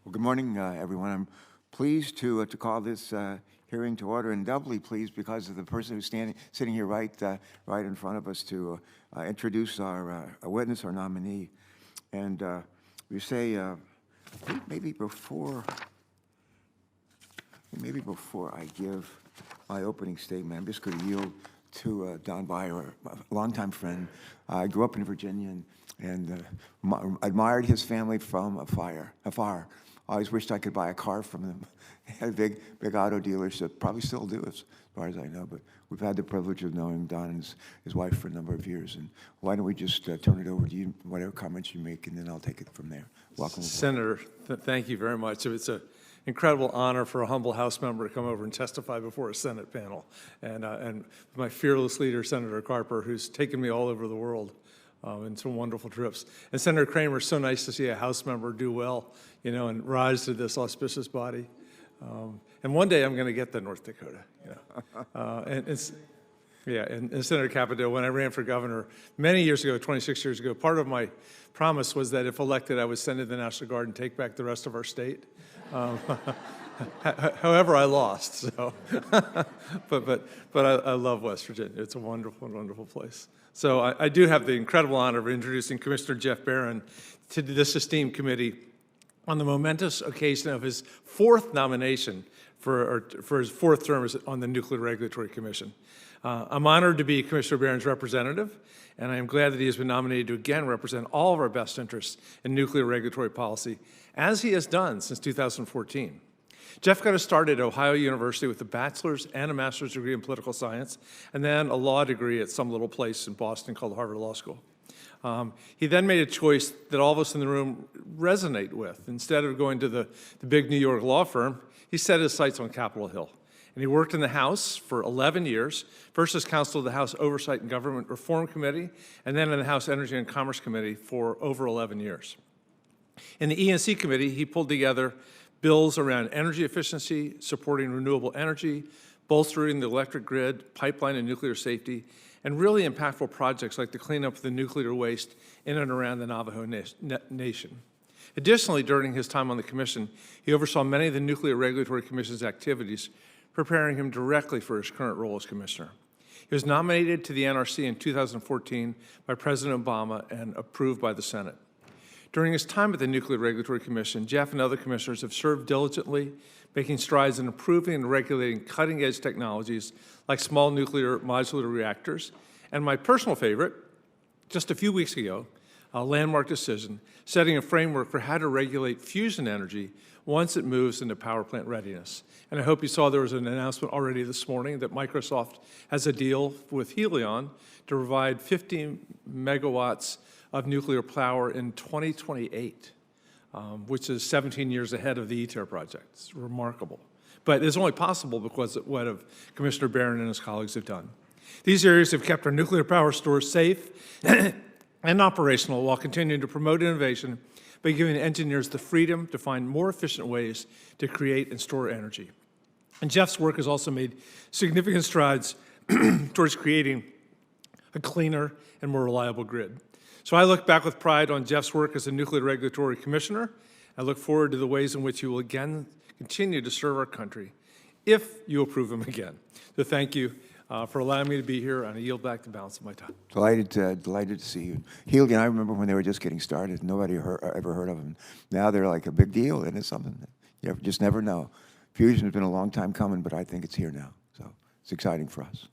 Well, good morning, everyone. I'm pleased to call this hearing to order, and doubly pleased because of the person who's sitting here right in front of us to introduce our witness, our nominee. And we say maybe before I give my opening statement, I'm just going to yield to Don Byer, a longtime friend. I grew up in Virginia and admired his family from afar. I always wished I could buy a car from them. They had a big auto dealership, probably still do as far as I know, but we've had the privilege of knowing Don and his wife for a number of years. And why don't we just turn it over to you, whatever comments you make, and then I'll take it from there. Welcome. Senator, thank you very much. It's an incredible honor for a humble House member to come over and testify before a Senate panel. And my fearless leader, Senator Carper, who's taken me all over the world in some wonderful trips. And Senator Kramer, so nice to see a House member do well, you know, and rise to this auspicious body. And one day I'm going to get to North Dakota, you know. And Senator Capito, when I ran for governor many years ago, 26 years ago, part of my promise was that if elected, I would send in the National Guard and take back the rest of our state. However, I lost. So, but I love West Virginia. It's a wonderful, wonderful place. So I do have the incredible honor of introducing Commissioner Jeff Baran to this esteemed committee on the momentous occasion of his fourth nomination for his fourth term on the Nuclear Regulatory Commission. I'm honored to be Commissioner Baran's representative, and I am glad that he has been nominated to again represent all of our best interests in nuclear regulatory policy, as he has done since 2014. Jeff got us started at Ohio University with a bachelor's and a master's degree in political science, and then a law degree at some little place in Boston called Harvard Law School. He then made a choice that all of us in the room resonate with. Instead of going to the big New York law firm, he set his sights on Capitol Hill. And he worked in the House for 11 years, first as counsel to the House Oversight and Government Reform Committee, and then in the House Energy and Commerce Committee for over 11 years. In the ENC Committee, he pulled together bills around energy efficiency, supporting renewable energy, bolstering the electric grid, pipeline and nuclear safety, and really impactful projects like the cleanup of the nuclear waste in and around the Navajo Nation. Additionally, during his time on the Commission, he oversaw many of the Nuclear Regulatory Commission's activities, preparing him directly for his current role as Commissioner. He was nominated to the NRC in 2014 by President Obama and approved by the Senate. During his time at the Nuclear Regulatory Commission, Jeff and other commissioners have served diligently, making strides in improving and regulating cutting-edge technologies like small nuclear modular reactors, and my personal favorite, just a few weeks ago, a landmark decision setting a framework for how to regulate fusion energy once it moves into power plant readiness. And I hope you saw there was an announcement already this morning that Microsoft has a deal with Helion to provide 15 megawatts of nuclear power in 2028, which is 17 years ahead of the ITER project. It's remarkable. But it's only possible because of what Commissioner Baran and his colleagues have done. These areas have kept our nuclear power stores safe and operational while continuing to promote innovation by giving engineers the freedom to find more efficient ways to create and store energy. And Jeff's work has also made significant strides towards creating a cleaner and more reliable grid. So I look back with pride on Jeff's work as a Nuclear Regulatory Commissioner. I look forward to the ways in which he will again continue to serve our country if you approve him again. So thank you for allowing me to be here, and I yield back the balance of my time. Delighted to see you. Helion, I remember when they were just getting started. Nobody ever heard of them. Now they're like a big deal, and it's something that you just never know. Fusion has been a long time coming, but I think it's here now. So it's exciting for us.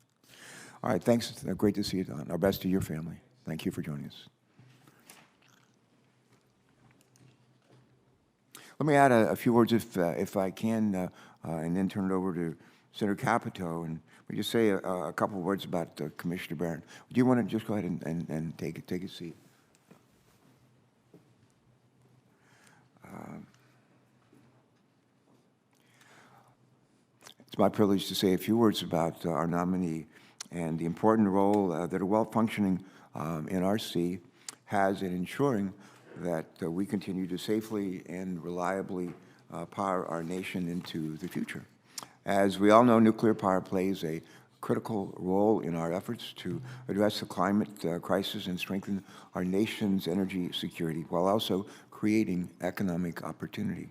All right, thanks. Great to see you, Don. Our best to your family. Thank you for joining us. Let me add a few words, if I can, and then turn it over to Senator Capito, and we just say a couple of words about Commissioner Baran. Do you want to just go ahead and take a seat? It's my privilege to say a few words about our nominee and the important role that a well-functioning NRC has in ensuring that we continue to safely and reliably power our nation into the future. As we all know, nuclear power plays a critical role in our efforts to address the climate crisis and strengthen our nation's energy security, while also creating economic opportunity.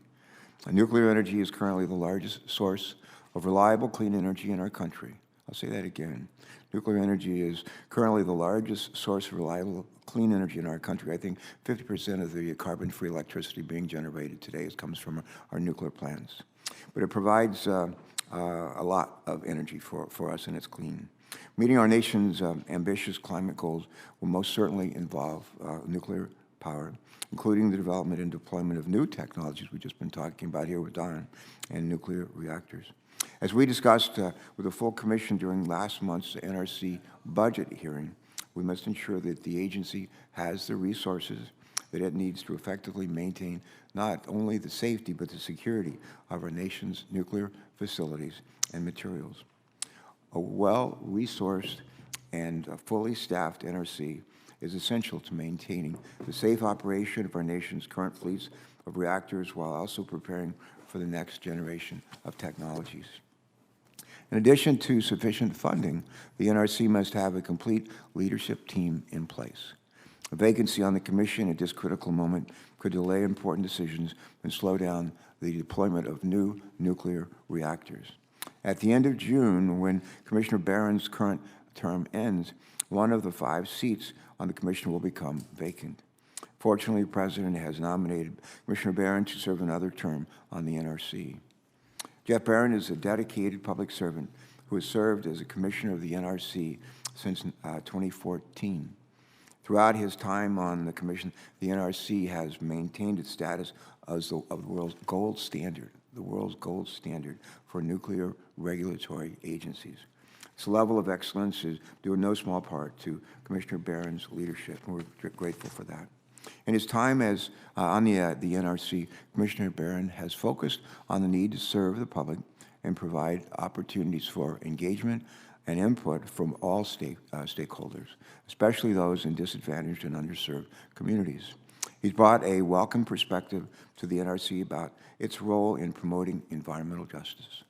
Nuclear energy is currently the largest source of reliable, clean energy in our country. I'll say that again. Nuclear energy is currently the largest source of reliable, clean energy in our country. I think 50% of the carbon-free electricity being generated today comes from our nuclear plants. But it provides a lot of energy for us, and it's clean. Meeting our nation's ambitious climate goals will most certainly involve nuclear power, including the development and deployment of new technologies we've just been talking about here with Don, and nuclear reactors. As we discussed with the full commission during last month's NRC budget hearing, we must ensure that the agency has the resources that it needs to effectively maintain not only the safety but the security of our nation's nuclear facilities and materials. A well-resourced and fully staffed NRC is essential to maintaining the safe operation of our nation's current fleets of reactors while also preparing for the next generation of technologies. In addition to sufficient funding, the NRC must have a complete leadership team in place. A vacancy on the commission at this critical moment could delay important decisions and slow down the deployment of new nuclear reactors. At the end of June, when Commissioner Baran's current term ends, one of the 5 seats on the commission will become vacant. Fortunately, the President has nominated Commissioner Baran to serve another term on the NRC. Jeff Baran is a dedicated public servant who has served as a commissioner of the NRC since 2014. Throughout his time on the commission, the NRC has maintained its status as the world's gold standard, for nuclear regulatory agencies. This level of excellence is due in no small part to Commissioner Baran's leadership, and we're grateful for that. In his time as on the NRC, Commissioner Baran has focused on the need to serve the public and provide opportunities for engagement and input from all stakeholders, especially those in disadvantaged and underserved communities. He's brought a welcome perspective to the NRC about its role in promoting environmental justice.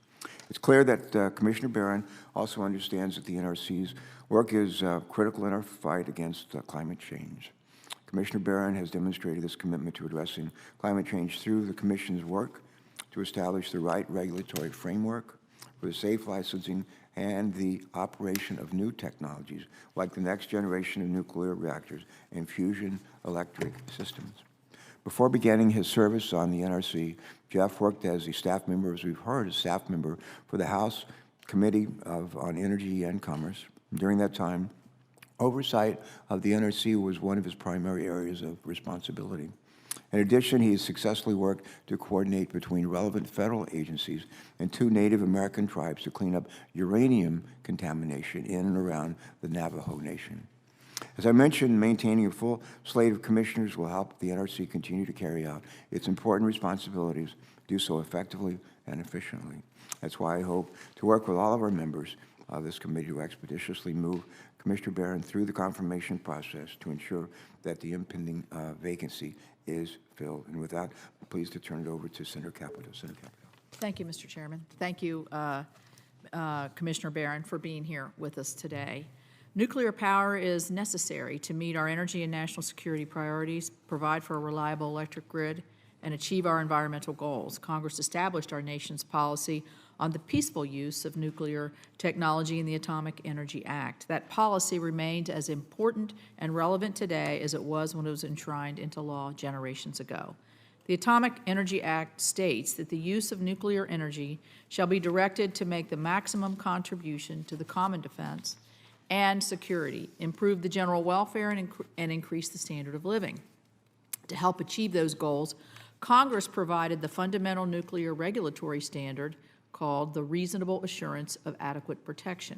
It's clear that Commissioner Baran also understands that the NRC's work is critical in our fight against climate change. Commissioner Baran has demonstrated this commitment to addressing climate change through the Commission's work to establish the right regulatory framework for the safe licensing and the operation of new technologies like the next generation of nuclear reactors and fusion electric systems. Before beginning his service on the NRC, Jeff worked as a staff member, as we've heard, a staff member for the House Committee on Energy and Commerce. During that time, oversight of the NRC was one of his primary areas of responsibility. In addition, he has successfully worked to coordinate between relevant federal agencies and 2 Native American tribes to clean up uranium contamination in and around the Navajo Nation. As I mentioned, maintaining a full slate of commissioners will help the NRC continue to carry out its important responsibilities, do so effectively and efficiently. That's why I hope to work with all of our members of this committee to expeditiously move Commissioner Baran through the confirmation process to ensure that the impending vacancy is filled. And with that, I'm pleased to turn it over to Senator Capito. Senator Capito. Thank you, Mr. Chairman. Thank you, Commissioner Baran, for being here with us today. Nuclear power is necessary to meet our energy and national security priorities, provide for a reliable electric grid, and achieve our environmental goals. Congress established our nation's policy on the peaceful use of nuclear technology in the Atomic Energy Act. That policy remains as important and relevant today as it was when it was enshrined into law generations ago. The Atomic Energy Act states that the use of nuclear energy shall be directed to make the maximum contribution to the common defense and security, improve the general welfare, and increase the standard of living. To help achieve those goals, Congress provided the fundamental nuclear regulatory standard called the Reasonable Assurance of Adequate Protection.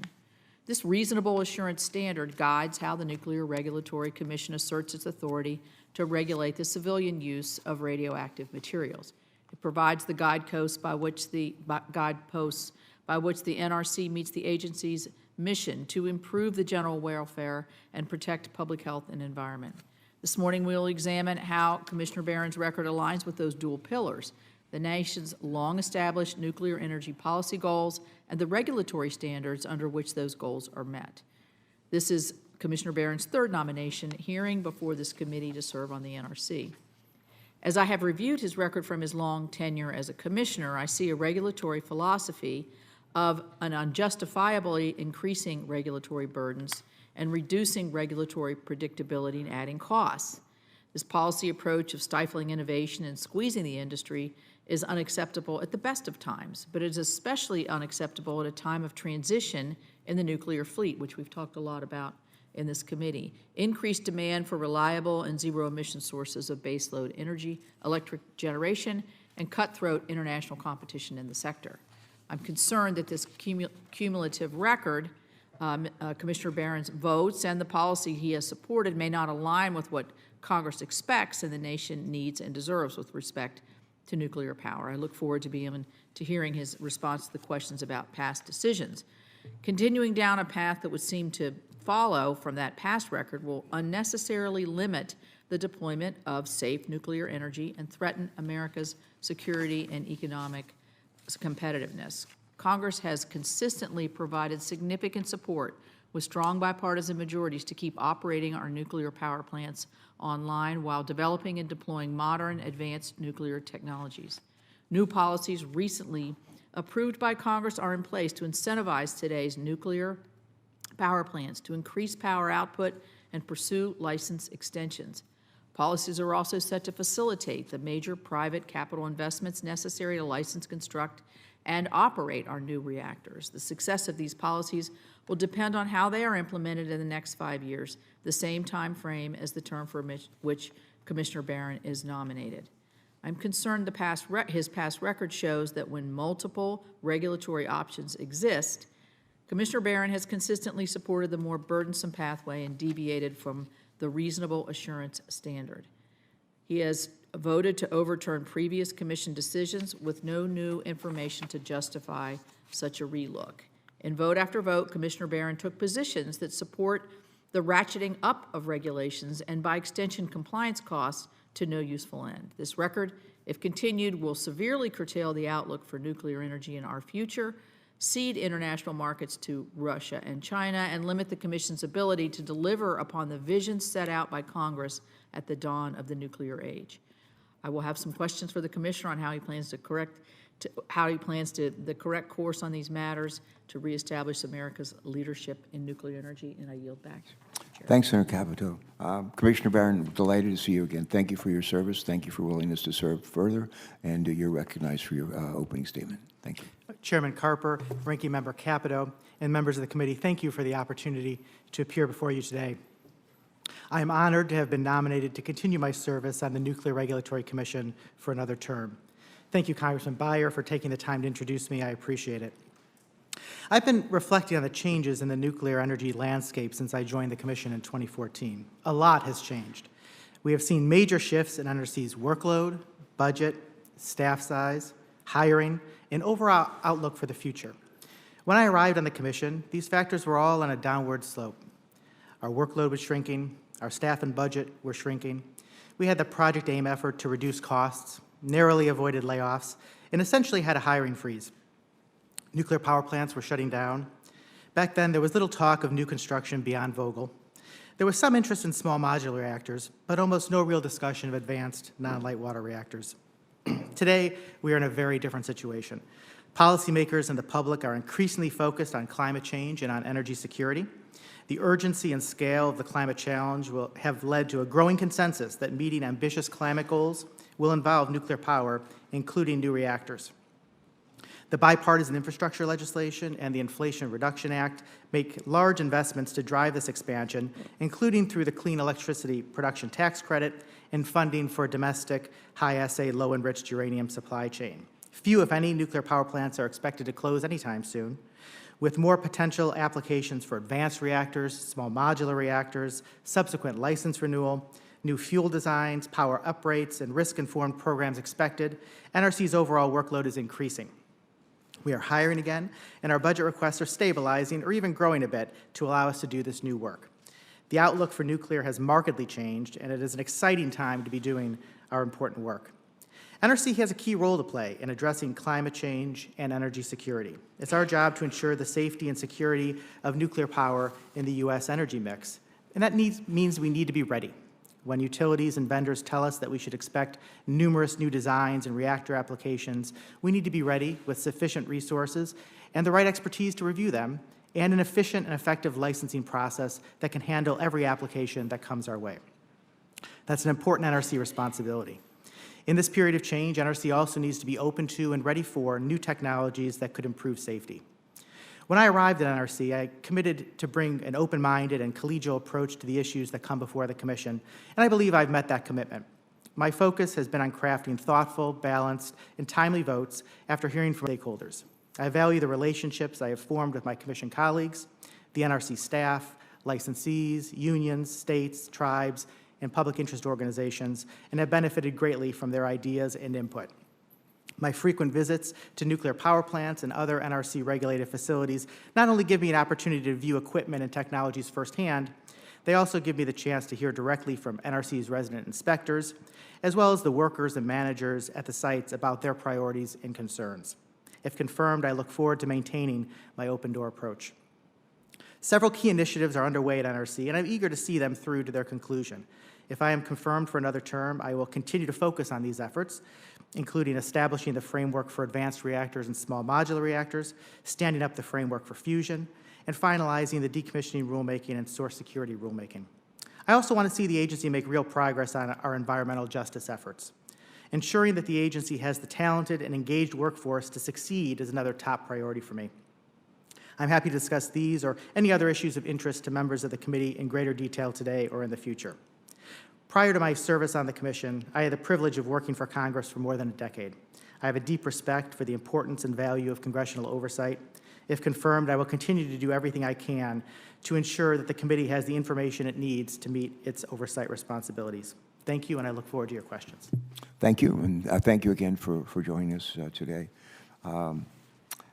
This reasonable assurance standard guides how the Nuclear Regulatory Commission asserts its authority to regulate the civilian use of radioactive materials. It provides the guideposts by which the NRC meets the agency's mission to improve the general welfare and protect public health and environment. This morning we'll examine how Commissioner Baran's record aligns with those dual pillars, the nation's long-established nuclear energy policy goals and the regulatory standards under which those goals are met. This is Commissioner Baran's 3rd nomination hearing before this committee to serve on the NRC. As I have reviewed his record from his long tenure as a commissioner, I see a regulatory philosophy of an unjustifiably increasing regulatory burdens and reducing regulatory predictability and adding costs. This policy approach of stifling innovation and squeezing the industry is unacceptable at the best of times, but it is especially unacceptable at a time of transition in the nuclear fleet, which we've talked a lot about in this committee. Increased demand for reliable and zero-emission sources of baseload energy, electric generation, and cutthroat international competition in the sector. I'm concerned that this cumulative record, Commissioner Baran's votes and the policy he has supported may not align with what Congress expects and the nation needs and deserves with respect to nuclear power. I look forward to hearing his response to the questions about past decisions. Continuing down a path that would seem to follow from that past record will unnecessarily limit the deployment of safe nuclear energy and threaten America's security and economic competitiveness. Congress has consistently provided significant support with strong bipartisan majorities to keep operating our nuclear power plants online while developing and deploying modern, advanced nuclear technologies. New policies recently approved by Congress are in place to incentivize today's nuclear power plants to increase power output and pursue license extensions. Policies are also set to facilitate the major private capital investments necessary to license, construct, and operate our new reactors. The success of these policies will depend on how they are implemented in the next 5 years, the same time frame as the term for which Commissioner Baran is nominated. I'm concerned his past record shows that when multiple regulatory options exist, Commissioner Baran has consistently supported the more burdensome pathway and deviated from the reasonable assurance standard. He has voted to overturn previous commission decisions with no new information to justify such a relook. In vote after vote, Commissioner Baran took positions that support the ratcheting up of regulations and, by extension, compliance costs to no useful end. This record, if continued, will severely curtail the outlook for nuclear energy in our future, cede international markets to Russia and China, and limit the Commission's ability to deliver upon the vision set out by Congress at the dawn of the nuclear age. I will have some questions for the Commissioner on how he plans the correct course on these matters to reestablish America's leadership in nuclear energy, and I yield back. Chair. Thanks, Senator Capito. Commissioner Baran, delighted to see you again. Thank you for your service. Thank you for willingness to serve further, and you're recognized for your opening statement. Thank you. Chairman Carper, Ranking Member Capito, and members of the committee, thank you for the opportunity to appear before you today. I am honored to have been nominated to continue my service on the Nuclear Regulatory Commission for another term. Thank you, Congressman Beyer, for taking the time to introduce me. I appreciate it. I've been reflecting on the changes in the nuclear energy landscape since I joined the Commission in 2014. A lot has changed. We have seen major shifts in NRC's workload, budget, staff size, hiring, and overall outlook for the future. When I arrived on the Commission, these factors were all on a downward slope. Our workload was shrinking, our staff and budget were shrinking. We had the Project AIM effort to reduce costs, narrowly avoided layoffs, and essentially had a hiring freeze. Nuclear power plants were shutting down. Back then, there was little talk of new construction beyond Vogtle. There was some interest in small modular reactors, but almost no real discussion of advanced non-light water reactors. Today, we are in a very different situation. Policymakers and the public are increasingly focused on climate change and on energy security. The urgency and scale of the climate challenge will have led to a growing consensus that meeting ambitious climate goals will involve nuclear power, including new reactors. The bipartisan infrastructure legislation and the Inflation Reduction Act make large investments to drive this expansion, including through the Clean Electricity Production Tax Credit and funding for a domestic high-assay, low-enriched uranium supply chain. Few, if any, nuclear power plants are expected to close anytime soon, with more potential applications for advanced reactors, small modular reactors, subsequent license renewal, new fuel designs, power uprates, and risk-informed programs expected. NRC's overall workload is increasing. We are hiring again, and our budget requests are stabilizing or even growing a bit to allow us to do this new work. The outlook for nuclear has markedly changed, and it is an exciting time to be doing our important work. NRC has a key role to play in addressing climate change and energy security. It's our job to ensure the safety and security of nuclear power in the U.S. energy mix, and that means we need to be ready When utilities and vendors tell us that we should expect numerous new designs and reactor applications, we need to be ready with sufficient resources and the right expertise to review them, and an efficient and effective licensing process that can handle every application that comes our way. That's an important NRC responsibility. In this period of change, NRC also needs to be open to and ready for new technologies that could improve safety. When I arrived at NRC, I committed to bring an open-minded and collegial approach to the issues that come before the Commission, and I believe I've met that commitment. My focus has been on crafting thoughtful, balanced, and timely votes after hearing from stakeholders. I value the relationships I have formed with my Commission colleagues, the NRC staff, licensees, unions, states, tribes, and public interest organizations, and have benefited greatly from their ideas and input. My frequent visits to nuclear power plants and other NRC-regulated facilities not only give me an opportunity to view equipment and technologies firsthand, they also give me the chance to hear directly from NRC's resident inspectors, as well as the workers and managers at the sites about their priorities and concerns. If confirmed, I look forward to maintaining my open-door approach. Several key initiatives are underway at NRC, and I'm eager to see them through to their conclusion. If I am confirmed for another term, I will continue to focus on these efforts, including establishing the framework for advanced reactors and small modular reactors, standing up the framework for fusion, and finalizing the decommissioning rulemaking and source security rulemaking. I also want to see the agency make real progress on our environmental justice efforts. Ensuring that the agency has the talented and engaged workforce to succeed is another top priority for me. I'm happy to discuss these or any other issues of interest to members of the committee in greater detail today or in the future. Prior to my service on the Commission, I had the privilege of working for Congress for more than a decade. I have a deep respect for the importance and value of congressional oversight. If confirmed, I will continue to do everything I can to ensure that the committee has the information it needs to meet its oversight responsibilities. Thank you, and I look forward to your questions. Thank you, and thank you again for joining us today.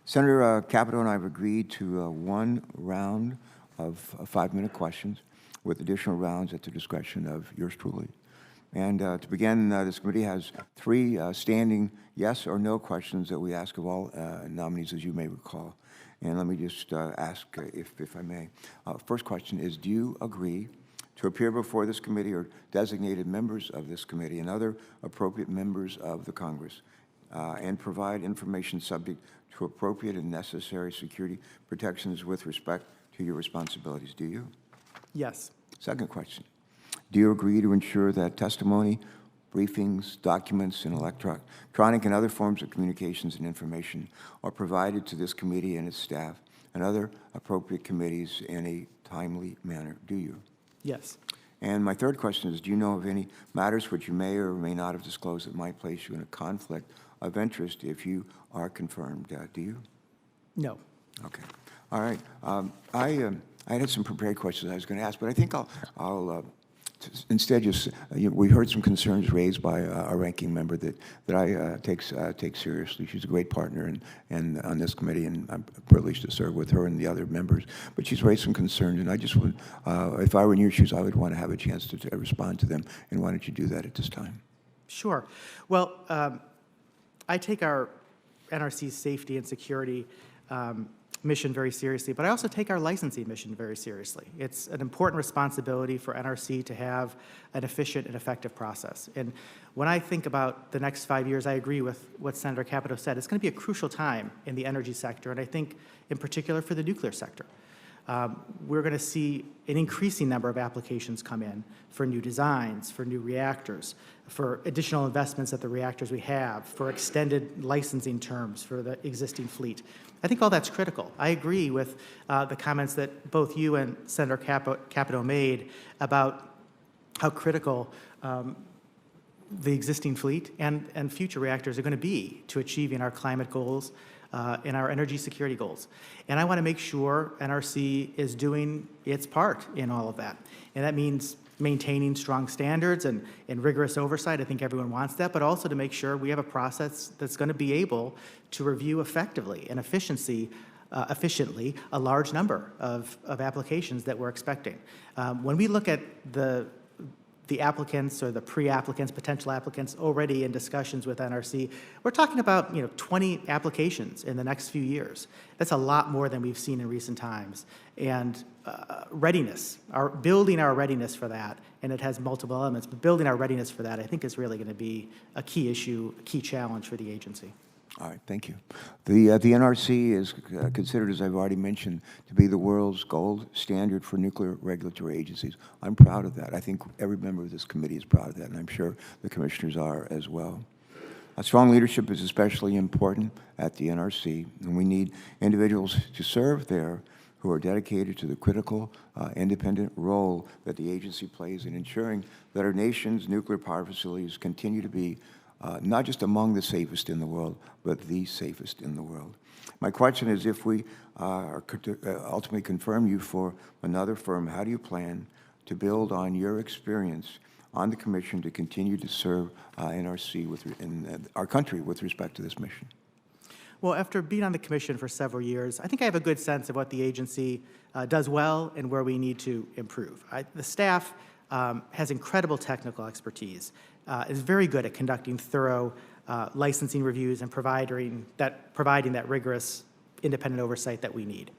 Senator Capito and I have agreed to one round of 5-minute questions with additional rounds at the discretion of yours truly. And to begin, this committee has 3 standing yes or no questions that we ask of all nominees, as you may recall. And let me just ask, if I may. First question is, do you agree to appear before this committee or designated members of this committee and other appropriate members of the Congress and provide information subject to appropriate and necessary security protections with respect to your responsibilities? Do you? Yes. Second question. Do you agree to ensure that testimony, briefings, documents, and electronic and other forms of communications and information are provided to this committee and its staff and other appropriate committees in a timely manner? Do you? Yes. And my third question is, do you know of any matters which you may or may not have disclosed that might place you in a conflict of interest if you are confirmed? Do you? No. Okay. All right. I had some prepared questions I was going to ask, but I think I'll instead just, we heard some concerns raised by our ranking member that I take seriously. She's a great partner and on this committee, and I'm privileged to serve with her and the other members. But she's raised some concerns, and I just would, if I were in your shoes, I would want to have a chance to respond to them. And why don't you do that at this time? Sure. Well, I take our NRC's safety and security mission very seriously, but I also take our licensing mission very seriously. It's an important responsibility for NRC to have an efficient and effective process. And when I think about the next 5 years, I agree with what Senator Capito said. It's going to be a crucial time in the energy sector, and I think in particular for the nuclear sector. We're going to see an increasing number of applications come in for new designs, for new reactors, for additional investments at the reactors we have, for extended licensing terms for the existing fleet. I think all that's critical. I agree with the comments that both you and Senator Capito made about how critical the existing fleet and future reactors are going to be to achieving our climate goals and our energy security goals. And I want to make sure NRC is doing its part in all of that. And that means maintaining strong standards and rigorous oversight. I think everyone wants that, but also to make sure we have a process that's going to be able to review effectively and efficiently a large number of applications that we're expecting. When we look at the the applicants or the pre-applicants, potential applicants already in discussions with NRC. We're talking about 20 applications in the next few years. That's a lot more than we've seen in recent times. And readiness, building our readiness for that, and it has multiple elements, but building our readiness for that I think is really going to be a key issue, a key challenge for the agency. All right, thank you. The NRC is considered, as I've already mentioned, to be the world's gold standard for nuclear regulatory agencies. I'm proud of that. I think every member of this committee is proud of that, and I'm sure the commissioners are as well. A strong leadership is especially important at the NRC, and we need individuals to serve there who are dedicated to the critical, independent role that the agency plays in ensuring that our nation's nuclear power facilities continue to be not just among the safest in the world, but the safest in the world. My question is, if we ultimately confirm you for another firm, how do you plan to build on your experience on the commission to continue to serve NRC in our country with respect to this mission? Well, after being on the commission for several years, I think I have a good sense of what the agency does well and where we need to improve. The staff has incredible technical expertise, is very good at conducting thorough licensing reviews and providing that rigorous independent oversight that we need.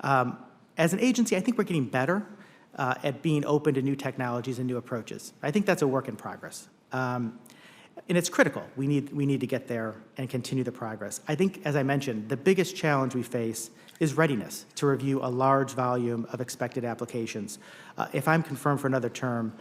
As an agency, I think we're getting better at being open to new technologies and new approaches. I think that's a work in progress. And it's critical. We need to get there and continue the progress. I think, as I mentioned, the biggest challenge we face is readiness to review a large volume of expected applications. If I'm confirmed for another term,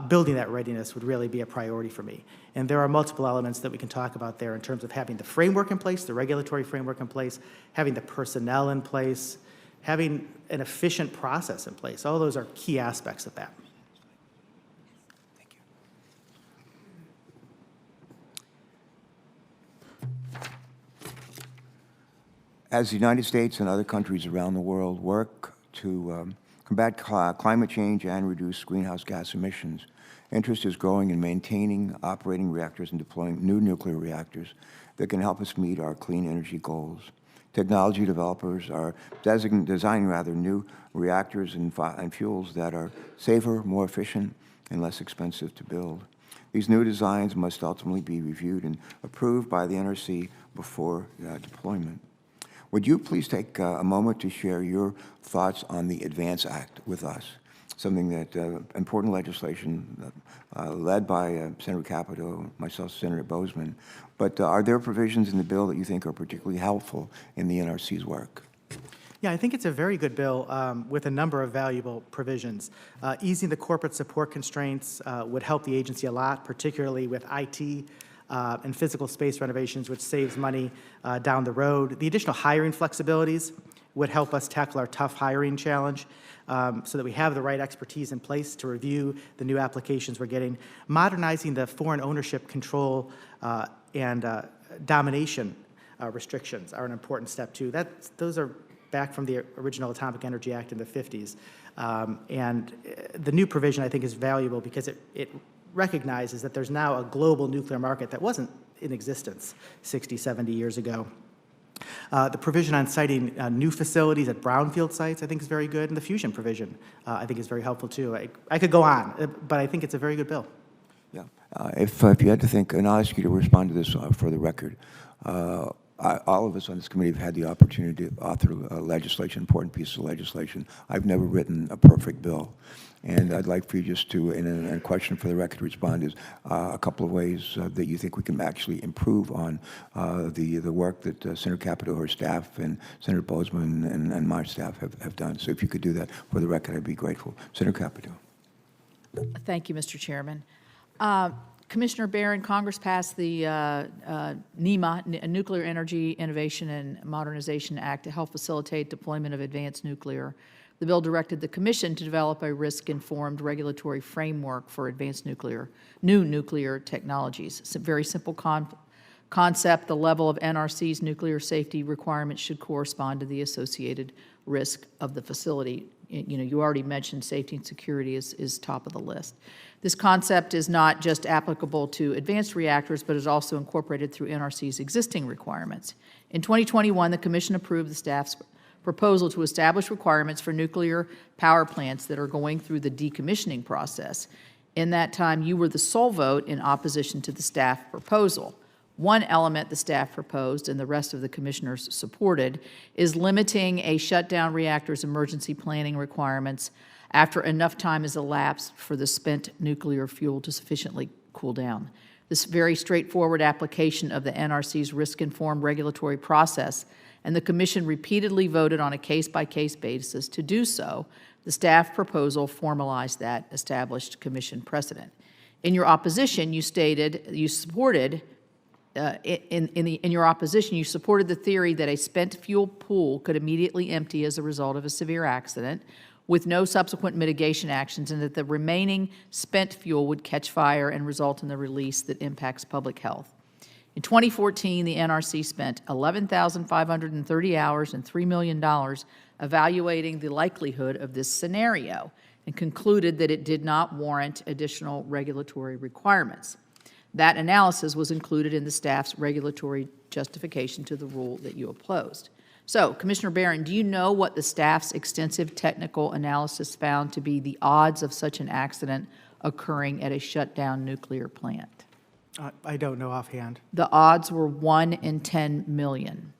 building that readiness would really be a priority for me. And there are multiple elements that we can talk about there in terms of having the framework in place, the regulatory framework in place, having the personnel in place, having an efficient process in place. All those are key aspects of that. As the United States and other countries around the world work to combat climate change and reduce greenhouse gas emissions, interest is growing in maintaining operating reactors and deploying new nuclear reactors that can help us meet our clean energy goals. Technology developers are designing new reactors and fuels that are safer, more efficient, and less expensive to build. These new designs must ultimately be reviewed and approved by the NRC before deployment. Would you please take a moment to share your thoughts on the ADVANCE Act with us, something that important legislation led by Senator Capito, myself, Senator Bozeman, but are there provisions in the bill that you think are particularly helpful in the NRC's work? Yeah, I think it's a very good bill with a number of valuable provisions. Easing the corporate support constraints would help the agency a lot, particularly with IT and physical space renovations, which saves money down the road. The additional hiring flexibilities would help us tackle our tough hiring challenge so that we have the right expertise in place to review the new applications we're getting. Modernizing the foreign ownership control and domination restrictions are an important step too. Those are back from the original Atomic Energy Act in the 50s. And the new provision, I think, is valuable because it recognizes that there's now a global nuclear market that wasn't in existence 60, 70 years ago. The provision on citing new facilities at brownfield sites, I think, is very good, and the fusion provision, I think, is very helpful, too. I could go on, but I think it's a very good bill. Yeah. If you had to think, and I'll ask you to respond to this for the record, all of us on this committee have had the opportunity to author legislation, important pieces of legislation. I've never written a perfect bill. And I'd like for you just to, in a question for the record, respond is a couple of ways that you think we can actually improve on the work that Senator Capito, her staff, and Senator Bozeman and my staff have done. So if you could do that for the record, I'd be grateful. Senator Capito. Thank you, Mr. Chairman. Commissioner Baran, Congress passed the NEMA, Nuclear Energy Innovation and Modernization Act, to help facilitate deployment of advanced nuclear. The bill directed the Commission to develop a risk-informed regulatory framework for advanced new nuclear technologies. It's a very simple concept. The level of NRC's nuclear safety requirements should correspond to the associated risk of the facility. You already mentioned safety and security is top of the list. This concept is not just applicable to advanced reactors, but is also incorporated through NRC's existing requirements. In 2021, the Commission approved the staff's proposal to establish requirements for nuclear power plants that are going through the decommissioning process. In that time, you were the sole vote in opposition to the staff proposal. One element the staff proposed and the rest of the commissioners supported is limiting a shutdown reactor's emergency planning requirements after enough time has elapsed for the spent nuclear fuel to sufficiently cool down. This very straightforward application of the NRC's risk-informed regulatory process, and the commission repeatedly voted on a case-by-case basis to do so. The staff proposal formalized that established commission precedent. In your opposition, you stated you supported in your opposition, you supported the theory that a spent fuel pool could immediately empty as a result of a severe accident with no subsequent mitigation actions, and that the remaining spent fuel would catch fire and result in the release that impacts public health. In 2014, the NRC spent 11,530 hours and $3 million evaluating the likelihood of this scenario and concluded that it did not warrant additional regulatory requirements. That analysis was included in the staff's regulatory justification to the rule that you opposed. So, Commissioner Baran, do you know what the staff's extensive technical analysis found to be the odds of such an accident occurring at a shutdown nuclear plant? I don't know offhand. The odds were 1 in 10 million.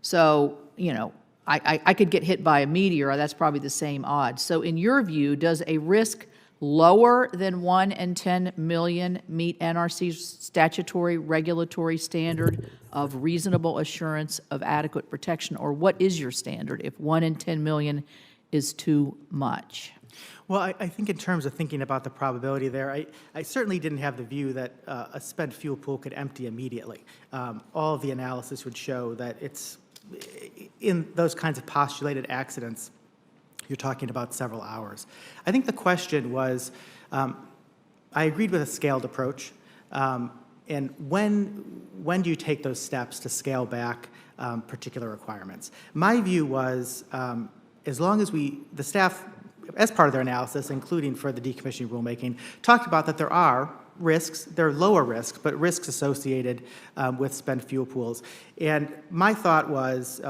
So, you know, I could get hit by a meteor, that's probably the same odds. So in your view, does a risk lower than 1 in 10 million meet NRC's statutory regulatory standard of reasonable assurance of adequate protection? Or what is your standard if 1 in 10 million is too much? Well, I think in terms of thinking about the probability there, I certainly didn't have the view that a spent fuel pool could empty immediately. All of the analysis would show that it's in those kinds of postulated accidents, you're talking about several hours. I think the question was, I agreed with a scaled approach, and when do you take those steps to scale back particular requirements? My view was, as long as the staff, as part of their analysis, including for the decommissioning rulemaking, talked about that there are risks, there are lower risks, but risks associated with spent fuel pools. And my thought was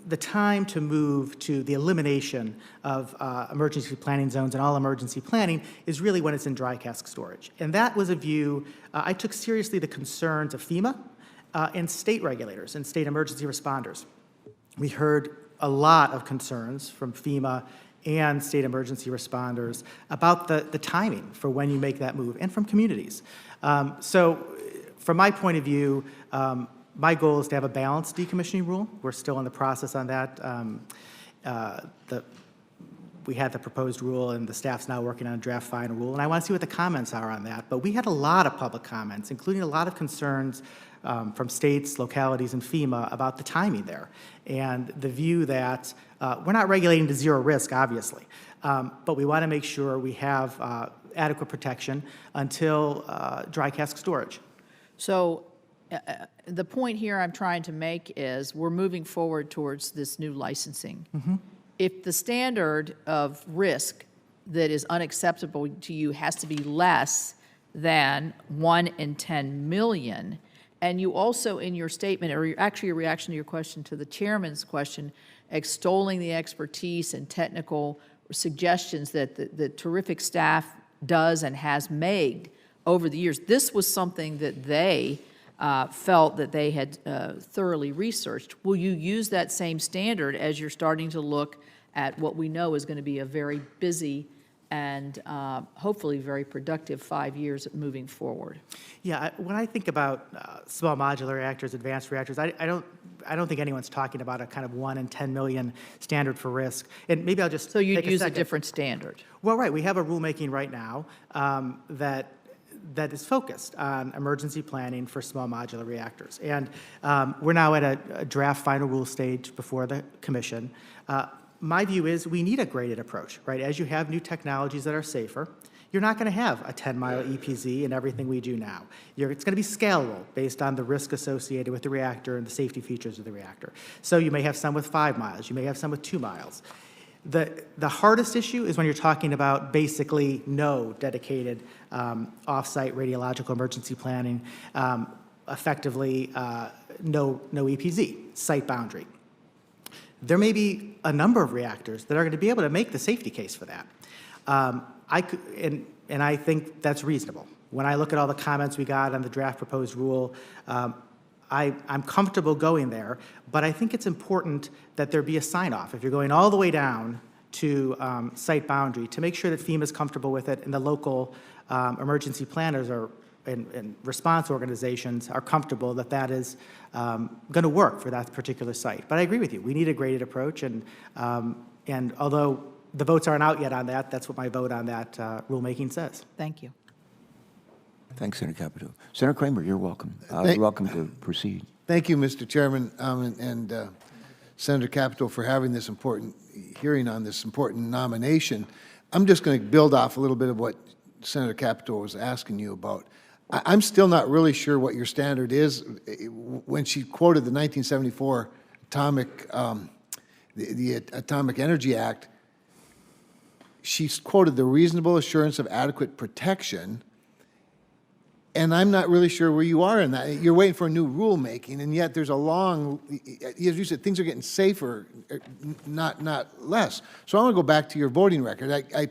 the time to move to the elimination of emergency planning zones and all emergency planning is really when it's in dry cask storage. And that was a view, I took seriously the concerns of FEMA and state regulators and state emergency responders. We heard a lot of concerns from FEMA and state emergency responders about the timing for when you make that move, and from communities. So from my point of view, my goal is to have a balanced decommissioning rule. We're still in the process on that. We had the proposed rule, and the staff's now working on a draft final rule, and I want to see what the comments are on that. But we had a lot of public comments, including a lot of concerns from states, localities, and FEMA about the timing there, and the view that we're not regulating to zero risk, obviously, but we want to make sure we have adequate protection until dry cask storage. So the point here I'm trying to make is we're moving forward towards this new licensing. Mm-hmm. If the standard of risk that is unacceptable to you has to be less than 1 in 10 million, and you also in your statement, or actually your reaction to your question to the chairman's question, extolling the expertise and technical suggestions that the terrific staff does and has made over the years, this was something that they felt that they had thoroughly researched. Will you use that same standard as you're starting to look at what we know is going to be a very busy and hopefully very productive 5 years moving forward? Yeah, when I think about small modular reactors, advanced reactors, I don't think anyone's talking about a kind of 1 in 10 million standard for risk. And maybe I'll just So you'd take use a second. different standard? Well, right. We have a rulemaking right now that is focused on emergency planning for small modular reactors. And we're now at a draft final rule stage before the commission. My view is we need a graded approach, right? As you have new technologies that are safer, you're not going to have a 10-mile EPZ in everything we do now. It's going to be scalable based on the risk associated with the reactor and the safety features of the reactor. So you may have some with 5 miles. You may have some with 2 miles. The hardest issue is when you're talking about basically no dedicated off-site radiological emergency planning, effectively no EPZ, site boundary. There may be a number of reactors that are going to be able to make the safety case for that. and I think that's reasonable. When I look at all the comments we got on the draft proposed rule, I'm comfortable going there, but I think it's important that there be a sign-off. If you're going all the way down to site boundary, to make sure that FEMA's comfortable with it and the local emergency planners and response organizations are comfortable that that is going to work for that particular site. But I agree with you. We need a graded approach, and although the votes aren't out yet on that, that's what my vote on that rulemaking says. Thank you. Thanks, Senator Capito. Senator Kramer, you're welcome. Thank- You're welcome to proceed. Thank you, Mr. Chairman, and Senator Capito for having this important hearing on this important nomination. I'm just going to build off a little bit of what Senator Capito was asking you about. I'm still not really sure what your standard is. When she quoted the 1974 the Atomic Energy Act, she quoted the reasonable assurance of adequate protection. And I'm not really sure where you are in that. You're waiting for a new rulemaking, and yet there's a long, as you said, things are getting safer, not less. So I want to go back to your voting record. I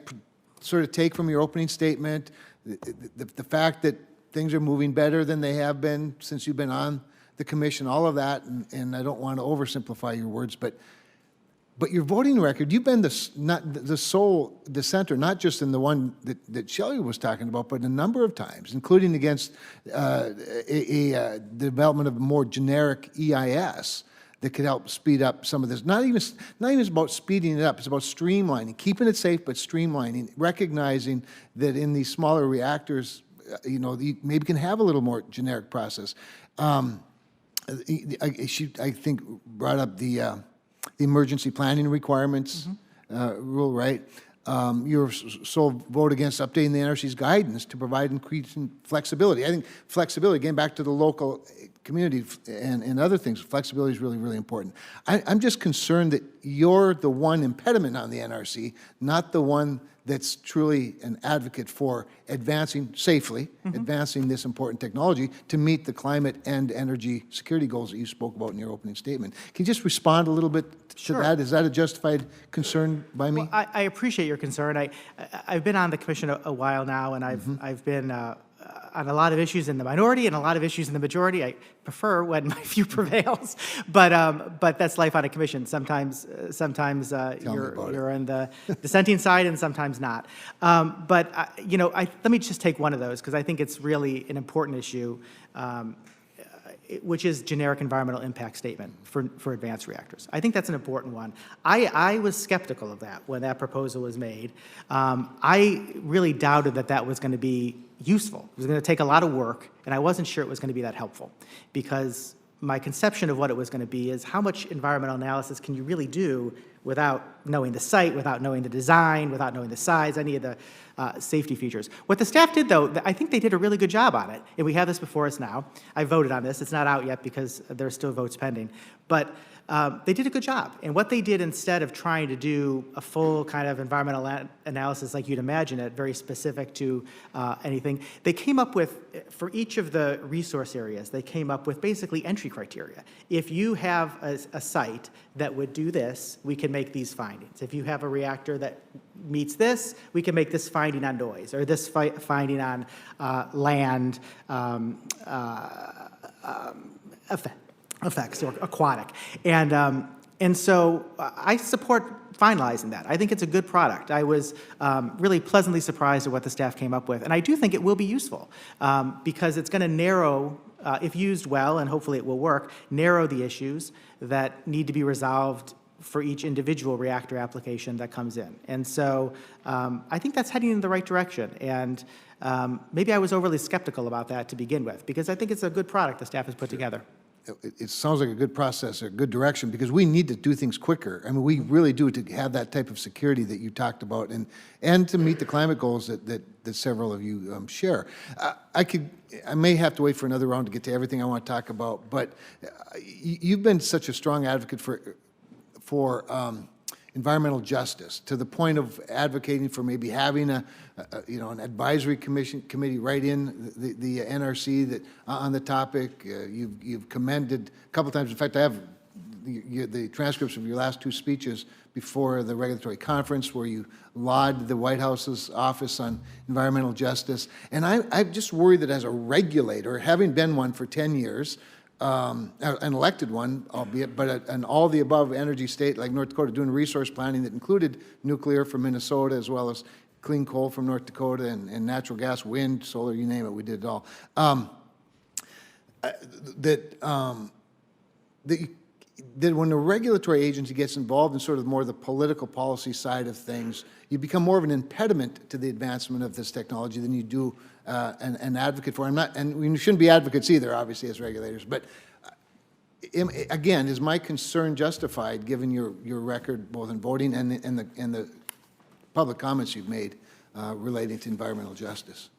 sort of take from your opening statement the fact that things are moving better than they have been since you've been on the commission, all of that, and I don't want to oversimplify your words, but your voting record, you've been the sole dissenter, not just in the one that Shelley was talking about, but a number of times, including against a development of a more generic EIS that could help speed up some of this. Not even about speeding it up, it's about streamlining, keeping it safe, but streamlining, recognizing that in these smaller reactors, you maybe can have a little more generic process. I think brought up the emergency planning requirements rule, right? Your sole vote against updating the NRC's guidance to provide increasing flexibility. I think flexibility, getting back to the local community and other things, flexibility is really, really important. I'm just concerned that you're the one impediment on the NRC, not the one that's truly an advocate for advancing safely, advancing this important technology to meet the climate and energy security goals that you spoke about in your opening statement. Can you just respond a little bit to that? Is that a justified concern by me? Well, I appreciate your concern. I've been on the commission a while now, and I've been on a lot of issues in the minority and a lot of issues in the majority. I prefer when my view prevails, but that's life on a commission. Sometimes you're on the dissenting side, and sometimes not. Let me just take one of those because I think it's really an important issue, which is generic environmental impact statement for advanced reactors. I think that's an important one. I was skeptical of that when that proposal was made. I really doubted that was going to be useful. It was going to take a lot of work, and I wasn't sure it was going to be that helpful because my conception of what it was going to be is how much environmental analysis can you really do without knowing the site, without knowing the design, without knowing the size, any of the safety features. What the staff did, though, I think they did a really good job on it, and we have this before us now. I voted on this. It's not out yet because there's still votes pending, but they did a good job. And what they did, instead of trying to do a full kind of environmental analysis like you'd imagine it, very specific to anything, they came up with, for each of the resource areas, they came up with basically entry criteria. If you have a site that would do this, we can make these findings. If you have a reactor that meets this, we can make this finding on noise, or this finding on land effects, or aquatic. And so I support finalizing that. I think it's a good product. I was really pleasantly surprised at what the staff came up with. And I do think it will be useful because it's going to narrow, if used well, and hopefully it will work, narrow the issues that need to be resolved for each individual reactor application that comes in. And so I think that's heading in the right direction. And maybe I was overly skeptical about that to begin with, because I think it's a good product the staff has put together. It sounds like a good process, a good direction, because we need to do things quicker. I mean, we really do, to have that type of security that you talked about, and to meet the climate goals that several of you share. I may have to wait for another round to get to everything I want to talk about, but you've been such a strong advocate for environmental justice, to the point of advocating for maybe having an advisory committee right in the NRC that on the topic. You've commended a couple times. In fact, I have the transcripts of your last two speeches before the regulatory conference where you lauded the White House's Office on Environmental Justice. And I'm just worried that as a regulator, having been one for 10 years, an elected one, albeit, but an all-the-above energy state like North Dakota, doing resource planning that included nuclear from Minnesota as well as clean coal from North Dakota and natural gas, wind, solar, you name it, we did it all. That when a regulatory agency gets involved in sort of more the political policy side of things, you become more of an impediment to the advancement of this technology than you do an advocate for. And we shouldn't be advocates either, obviously, as regulators. But again, is my concern justified given your record both in voting and the public comments you've made relating to environmental justice?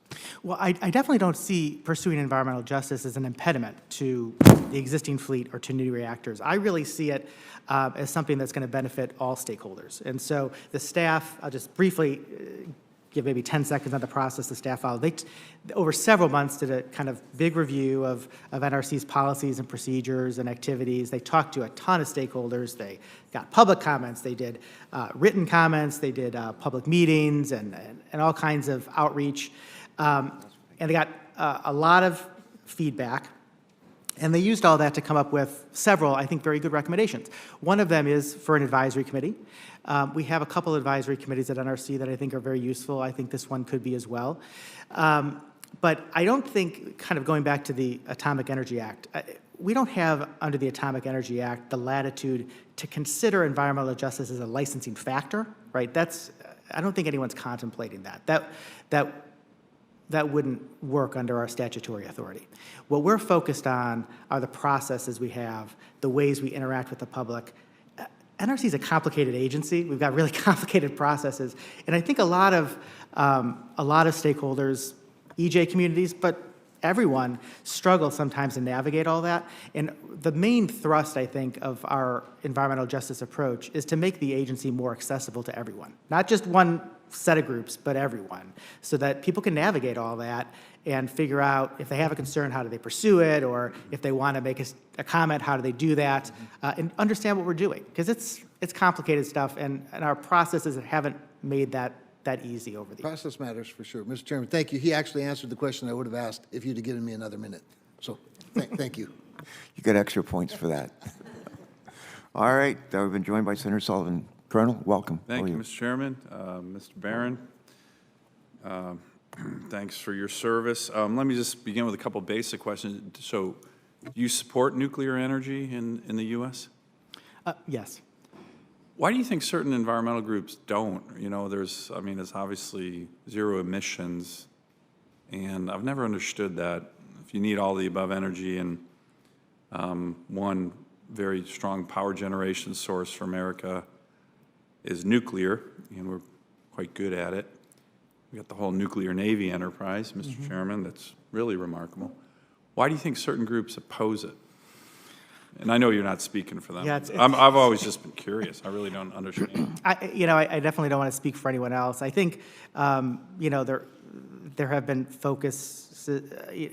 Well, I definitely don't see pursuing environmental justice as an impediment to the existing fleet or to new reactors. I really see it as something that's going to benefit all stakeholders. And so the staff, I'll just briefly give maybe 10 seconds on the process the staff followed. They, over several months, did a kind of big review of NRC's policies and procedures and activities. They talked to a ton of stakeholders. They got public comments. They did written comments. They did public meetings and all kinds of outreach. And they got a lot of feedback, and they used all that to come up with several, I think, very good recommendations. One of them is for an advisory committee. We have a couple advisory committees at NRC that I think are very useful. I think this one could be as well. But I don't think, kind of going back to the Atomic Energy Act, we don't have, under the Atomic Energy Act, the latitude to consider environmental justice as a licensing factor, right? I don't think anyone's contemplating that. That wouldn't work under our statutory authority. What we're focused on are the processes we have, the ways we interact with the public. NRC is a complicated agency. We've got really complicated processes, and I think a lot of stakeholders, EJ communities, but everyone struggles sometimes to navigate all that. And the main thrust, I think, of our environmental justice approach is to make the agency more accessible to everyone, not just one set of groups, but everyone, so that people can navigate all that and figure out if they have a concern, how do they pursue it, or if they want to make a comment, how do they do that, and understand what we're doing, because it's complicated stuff, and our processes haven't made that easy over the years. Process matters for sure. Mr. Chairman, thank you. He actually answered the question I would have asked if you'd have given me another minute. So thank you. You get extra points for that. All right, we've been joined by Senator Sullivan. Colonel, welcome. Thank you, Mr. Chairman. Mr. Baran, thanks for your service. Let me just begin with a couple basic questions. So, do you support nuclear energy in the U.S.? Yes. Why do you think certain environmental groups don't? You know, there's obviously zero emissions, and I've never understood that. If you need all the above energy and one very strong power generation source for America is nuclear, and we're quite good at it. We got the whole nuclear Navy enterprise, Mr. Chairman, that's really remarkable. Why do you think certain groups oppose it? And I know you're not speaking for them. Yeah, I've always just been curious. I really don't understand. I definitely don't want to speak for anyone else. I think, there have been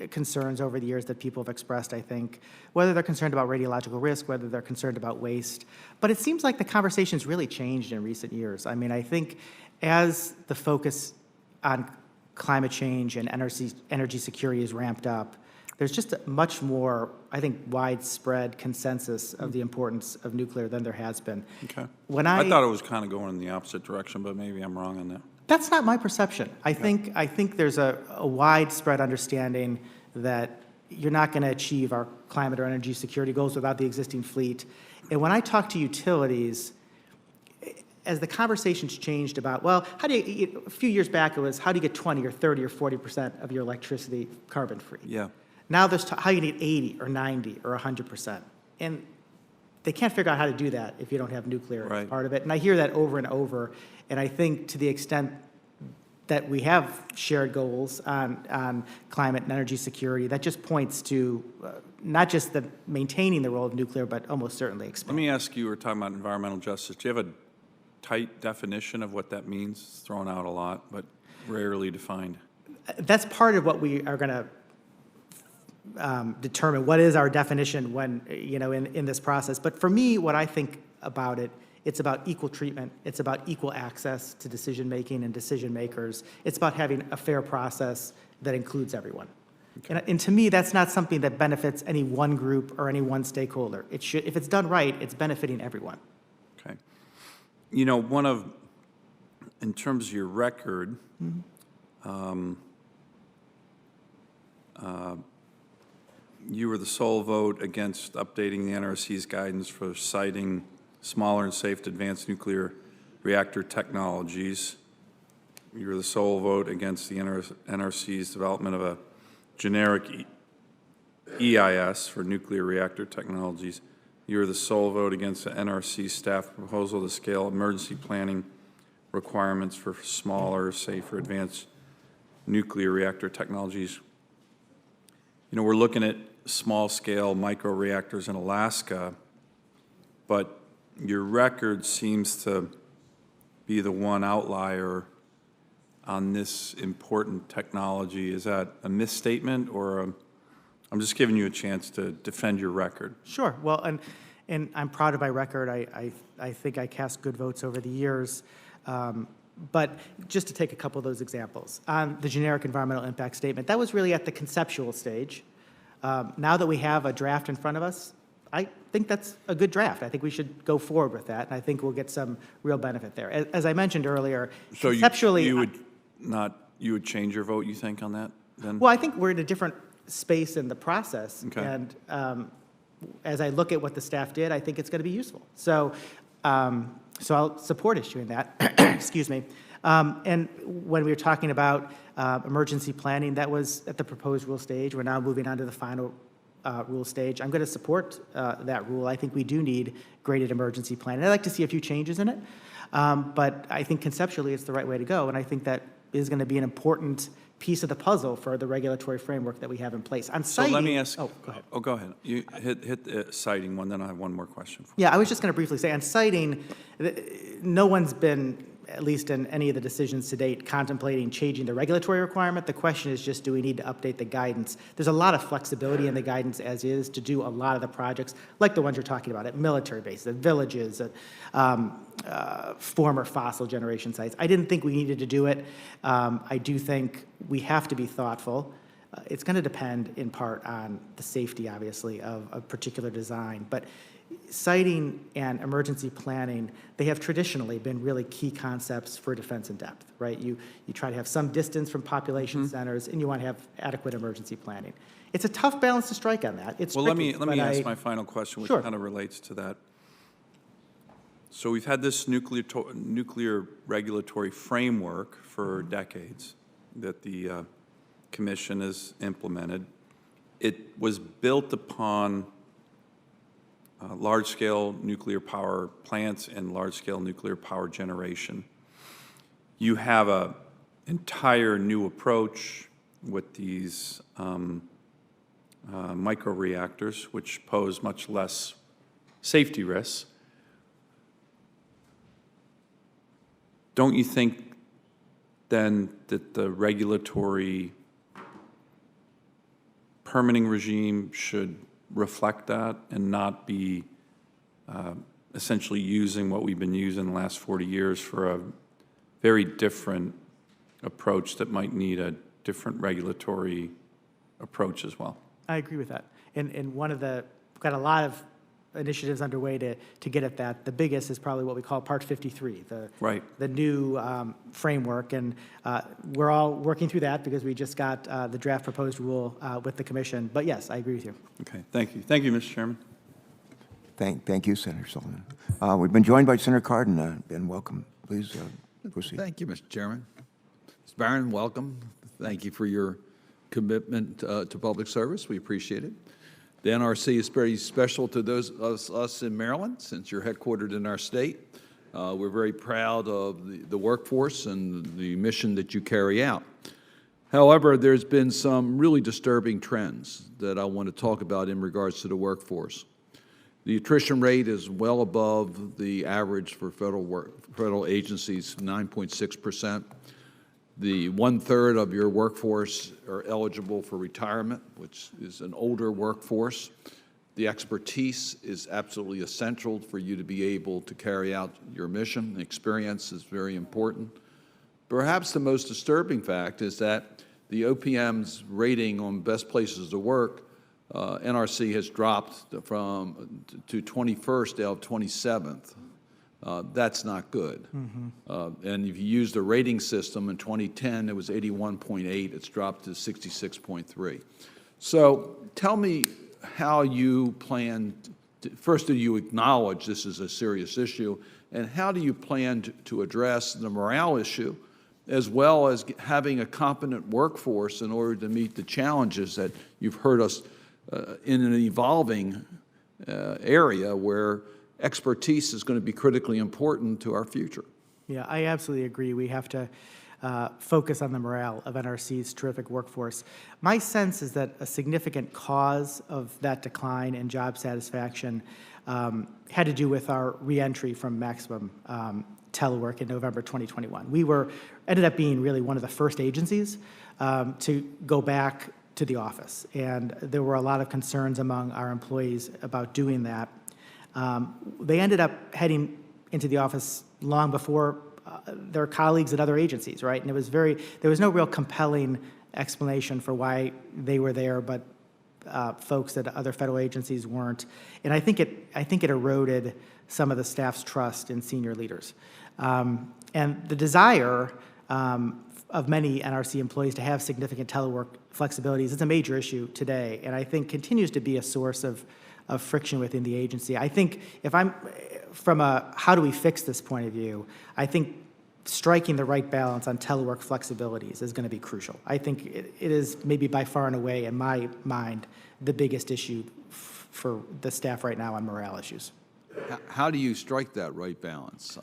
concerns over the years that people have expressed, I think, whether they're concerned about radiological risk, whether they're concerned about waste. But it seems like the conversation's really changed in recent years. I mean, I think as the focus on climate change and energy security is ramped up, there's just a much more, I think, widespread consensus of the importance of nuclear than there has been. Okay. I thought it was kind of going in the opposite direction, but maybe I'm wrong on that. That's not my perception. I think there's a widespread understanding that you're not going to achieve our climate or energy security goals without the existing fleet. And when I talk to utilities, as the conversation's changed about, well, a few years back it was, how do you get 20 or 30 or 40% of your electricity carbon free? Yeah. Now there's how you need 80 or 90 or 100%. And they can't figure out how to do that if you don't have nuclear as part of it. And I hear that over and over. And I think to the extent that we have shared goals on climate and energy security, that just points to not just the maintaining the role of nuclear, but almost certainly expanding. Let me ask you, we're talking about environmental justice. Do you have a tight definition of what that means? It's thrown out a lot, but rarely defined. That's part of what we are going to determine what is our definition when, in this process. But for me, what I think about it, it's about equal treatment. It's about equal access to decision-making and decision-makers. It's about having a fair process that includes everyone. Okay. And to me, that's not something that benefits any one group or any one stakeholder. It should, if it's done right, it's benefiting everyone. Okay. In terms of your record, you were the sole vote against updating the NRC's guidance for siting smaller and safe to advanced nuclear reactor technologies. You were the sole vote against the NRC's development of a generic EIS for nuclear reactor technologies. You were the sole vote against the NRC staff proposal to scale emergency planning requirements for smaller, safer, advanced nuclear reactor technologies. We're looking at small-scale microreactors in Alaska, but your record seems to be the one outlier on this important technology. Is that a misstatement, or I'm just giving you a chance to defend your record? Sure. Well, and I'm proud of my record. I think I cast good votes over the years. But just to take a couple of those examples, on the generic environmental impact statement, that was really at the conceptual stage. Now that we have a draft in front of us, I think that's a good draft. I think we should go forward with that, and I think we'll get some real benefit there. As I mentioned earlier, so conceptually... you would change your vote, you think, on that then? Well, I think we're in a different space in the process. Okay. And as I look at what the staff did, I think it's going to be useful. So I'll support issuing that. Excuse me. And when we were talking about emergency planning, that was at the proposed rule stage. We're now moving on to the final rule stage. I'm going to support that rule. I think we do need graded emergency planning. I'd like to see a few changes in it. But I think conceptually it's the right way to go. And I think that is going to be an important piece of the puzzle for the regulatory framework that we have in place. On citing, so let me ask. Oh, go ahead. Oh, go ahead. You hit the citing one, then I have one more question for you. Yeah, I was just going to briefly say, on citing, no one's been, at least in any of the decisions to date, contemplating changing the regulatory requirement. The question is just, do we need to update the guidance? There's a lot of flexibility in the guidance as is to do a lot of the projects, like the ones you're talking about, at military bases, at villages, at former fossil generation sites. I didn't think we needed to do it. I do think we have to be thoughtful. It's going to depend in part on the safety, obviously, of a particular design. But siting and emergency planning, they have traditionally been really key concepts for defense in depth, right? You try to have some distance from population centers, and you want to have adequate emergency planning. It's a tough balance to strike on that. It's well, tricky, let me ask my final question, which Sure. kind of relates to that. So we've had this nuclear regulatory framework for decades that the Commission has implemented. It was built upon large-scale nuclear power plants and large-scale nuclear power generation. You have an entire new approach with these microreactors, which pose much less safety risks. Don't you think then that the regulatory permitting regime should reflect that and not be essentially using what we've been using the last 40 years for a very different approach that might need a different regulatory approach as well? I agree with that. And one of the, we've got a lot of initiatives underway to get at that. The biggest is probably what we call Part 53, the new framework. And we're all working through that because we just got the draft proposed rule with the Commission. But yes, I agree with you. Okay, thank you. Thank you, Mr. Chairman. Thank you, Senator Sullivan. We've been joined by Senator Cardin, and welcome. Please proceed. Thank you, Mr. Chairman. Mr. Baran, welcome. Thank you for your commitment to public service. We appreciate it. The NRC is very special to those of us in Maryland, since you're headquartered in our state. We're very proud of the workforce and the mission that you carry out. However, there's been some really disturbing trends that I want to talk about in regards to the workforce. The attrition rate is well above the average for federal agencies, 9.6%. The 1/3 of your workforce are eligible for retirement, which is an older workforce. The expertise is absolutely essential for you to be able to carry out your mission. The experience is very important. Perhaps the most disturbing fact is that the OPM's rating on best places to work, NRC has dropped to 21st out of 27th. That's not good. And if you use the rating system in 2010, it was 81.8. It's dropped to 66.3. So tell me how you plan to, first, do you acknowledge this is a serious issue, and how do you plan to address the morale issue, as well as having a competent workforce in order to meet the challenges that you've heard us in an evolving area where expertise is going to be critically important to our future? Yeah, I absolutely agree. We have to focus on the morale of NRC's terrific workforce. My sense is that a significant cause of that decline in job satisfaction had to do with our reentry from maximum telework in November 2021. We ended up being really one of the first agencies to go back to the office, and there were a lot of concerns among our employees about doing that. They ended up heading into the office long before their colleagues at other agencies, right? And there was no real compelling explanation for why they were there, but folks at other federal agencies weren't. And I think it eroded some of the staff's trust in senior leaders. And the desire of many NRC employees to have significant telework flexibilities is a major issue today, and I think continues to be a source of friction within the agency. I think if I'm from a how do we fix this point of view, I think striking the right balance on telework flexibilities is going to be crucial. I think it is maybe by far and away, in my mind, the biggest issue for the staff right now on morale issues. How do you strike that right balance?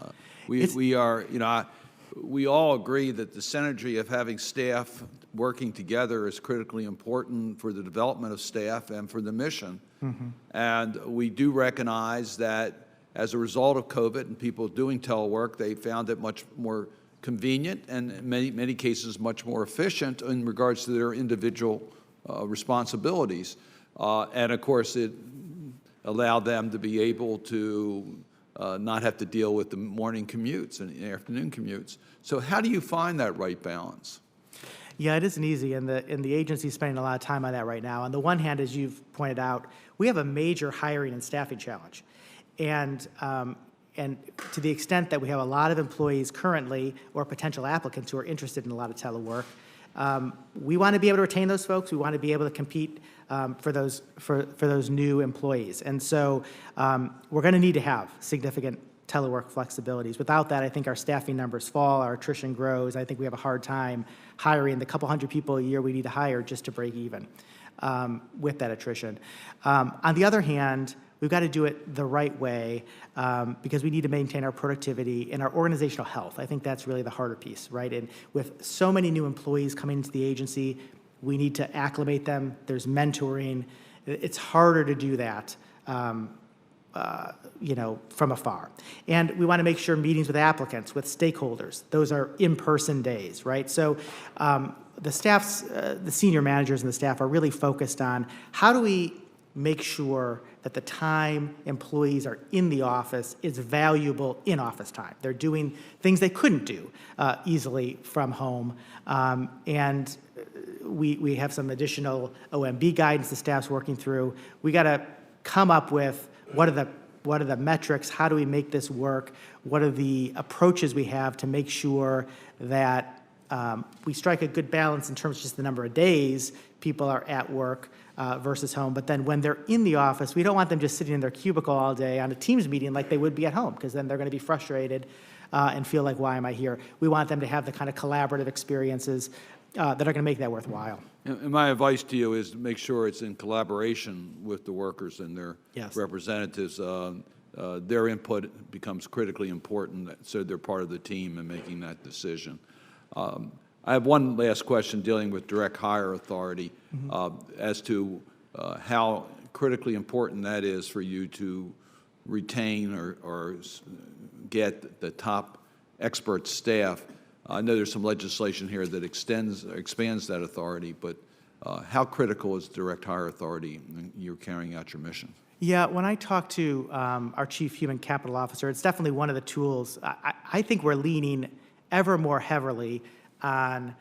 We all agree that the synergy of having staff working together is critically important for the development of staff and for the mission. And we do recognize that as a result of COVID and people doing telework, they found it much more convenient and in many cases much more efficient in regards to their individual responsibilities. And of course, it allowed them to be able to not have to deal with the morning commutes and afternoon commutes. So how do you find that right balance? Yeah, it isn't easy, and the agency is spending a lot of time on that right now. On the one hand, as you've pointed out, we have a major hiring and staffing challenge. And to the extent that we have a lot of employees currently or potential applicants who are interested in a lot of telework, we want to be able to retain those folks. We want to be able to compete for those new employees. And so we're going to need to have significant telework flexibilities. Without that, I think our staffing numbers fall, our attrition grows. I think we have a hard time hiring the couple hundred people a year we need to hire just to break even with that attrition. On the other hand, we've got to do it the right way because we need to maintain our productivity and our organizational health. I think that's really the harder piece, right? And with so many new employees coming into the agency, we need to acclimate them. There's mentoring. It's harder to do that, from afar. And we want to make sure meetings with applicants, with stakeholders, those are in-person days, right? So the senior managers and the staff are really focused on how do we make sure that the time employees are in the office is valuable in office time. They're doing things they couldn't do easily from home. And we have some additional OMB guidance the staff's working through. We got to come up with what are the metrics, how do we make this work, what are the approaches we have to make sure that we strike a good balance in terms of just the number of days people are at work versus home. But then when they're in the office, we don't want them just sitting in their cubicle all day on a Teams meeting like they would be at home, because then they're going to be frustrated and feel like, why am I here? We want them to have the kind of collaborative experiences that are going to make that worthwhile. And my advice to you is to make sure it's in collaboration with the workers and their representatives. Their input becomes critically important, so they're part of the team in making that decision. I have one last question dealing with direct hire authority as to how critically important that is for you to retain or get the top expert staff. I know there's some legislation here that expands that authority, but how critical is direct hire authority in you carrying out your mission? Yeah, when I talk to our Chief Human Capital Officer, it's definitely one of the tools. I think we're leaning ever more heavily on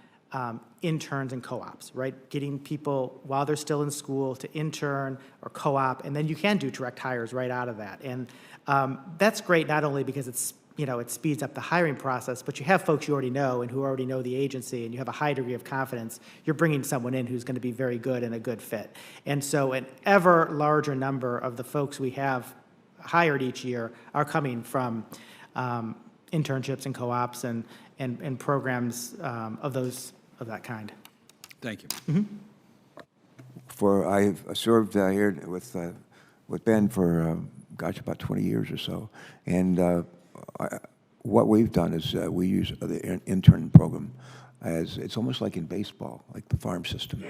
interns and co-ops, right? Getting people, while they're still in school, to intern or co-op, and then you can do direct hires right out of that. And that's great, not only because it's, it speeds up the hiring process, but you have folks you already know and who already know the agency, and you have a high degree of confidence. You're bringing someone in who's going to be very good and a good fit. And so an ever larger number of the folks we have hired each year are coming from internships and co-ops and programs of that kind. Thank you. I've served here with Ben for, about 20 years or so. And what we've done is we use the intern program as, it's almost like in baseball, like the farm system.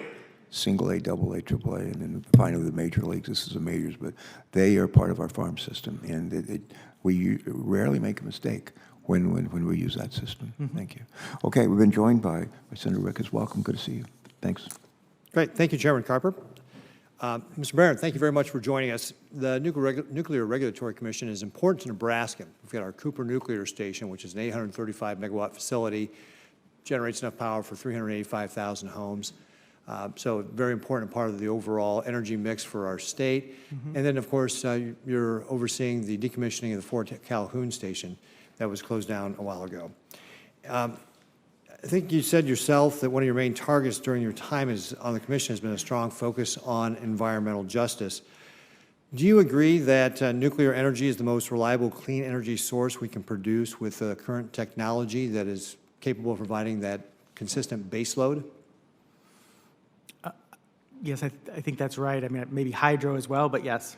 Single A, double A, triple A, and then finally the major leagues. This is the majors, but they are part of our farm system. And we rarely make a mistake when we use that system. Thank you. Okay, we've been joined by Senator Ricketts. Welcome. Good to see you. Thanks. Great. Thank you, Chairman Carper. Mr. Baran, thank you very much for joining us. The Nuclear Regulatory Commission is important to Nebraska. We've got our Cooper Nuclear Station, which is an 835-megawatt facility, generates enough power for 385,000 homes. So a very important part of the overall energy mix for our state. And then, of course, you're overseeing the decommissioning of the Fort Calhoun Station that was closed down a while ago. I think you said yourself that one of your main targets during your time on the commission has been a strong focus on environmental justice. Do you agree that nuclear energy is the most reliable clean energy source we can produce with the current technology that is capable of providing that consistent base load? Yes, I think that's right. I mean, maybe hydro as well, but yes.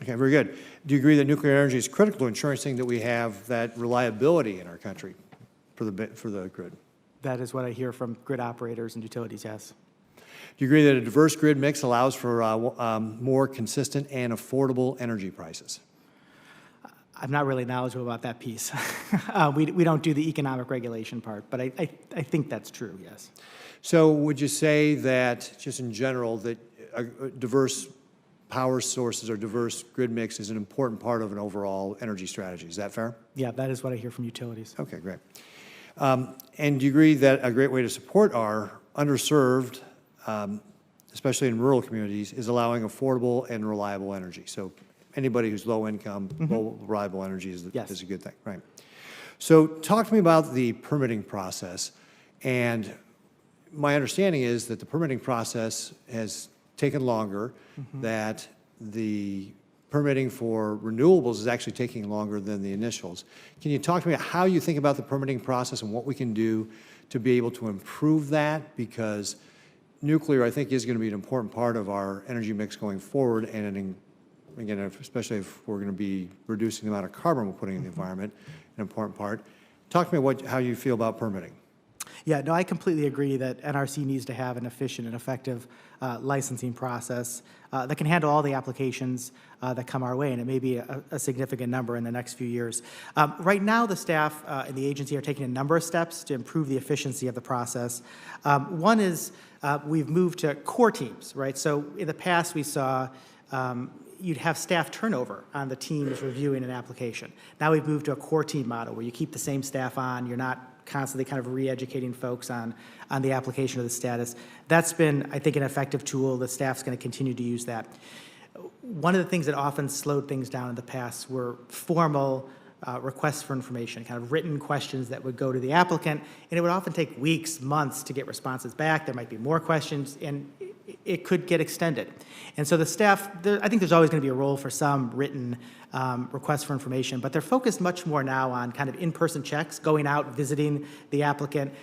Okay, very good. Do you agree that nuclear energy is critical to ensuring that we have that reliability in our country for the grid? That is what I hear from grid operators and utilities, yes. Do you agree that a diverse grid mix allows for more consistent and affordable energy prices? I'm not really knowledgeable about that piece. We don't do the economic regulation part, but I think that's true, yes. So would you say that, just in general, that diverse power sources or diverse grid mix is an important part of an overall energy strategy? Is that fair? Yeah, that is what I hear from utilities. Okay, great. And do you agree that a great way to support our underserved, especially in rural communities, is allowing affordable and reliable energy? So anybody who's low income, low reliable energy is a good thing, right? So talk to me about the permitting process. And my understanding is that the permitting process has taken longer, that the permitting for renewables is actually taking longer than the initials. Can you talk to me about how you think about the permitting process and what we can do to be able to improve that? Because nuclear, I think, is going to be an important part of our energy mix going forward, and again, especially if we're going to be reducing the amount of carbon we're putting in the environment, an important part. Talk to me how you feel about permitting. Yeah, no, I completely agree that NRC needs to have an efficient and effective licensing process that can handle all the applications that come our way, and it may be a significant number in the next few years. Right now, the staff and the agency are taking a number of steps to improve the efficiency of the process. One is we've moved to core teams, right? So in the past, we saw you'd have staff turnover on the teams reviewing an application. Now we've moved to a core team model where you keep the same staff on, you're not constantly kind of re-educating folks on the application of the status. That's been, I think, an effective tool. The staff's going to continue to use that. One of the things that often slowed things down in the past were formal requests for information, kind of written questions that would go to the applicant, and it would often take weeks, months to get responses back. There might be more questions, and it could get extended. And so the staff, I think there's always going to be a role for some written requests for information, but they're focused much more now on kind of in-person checks, going out, visiting the applicant.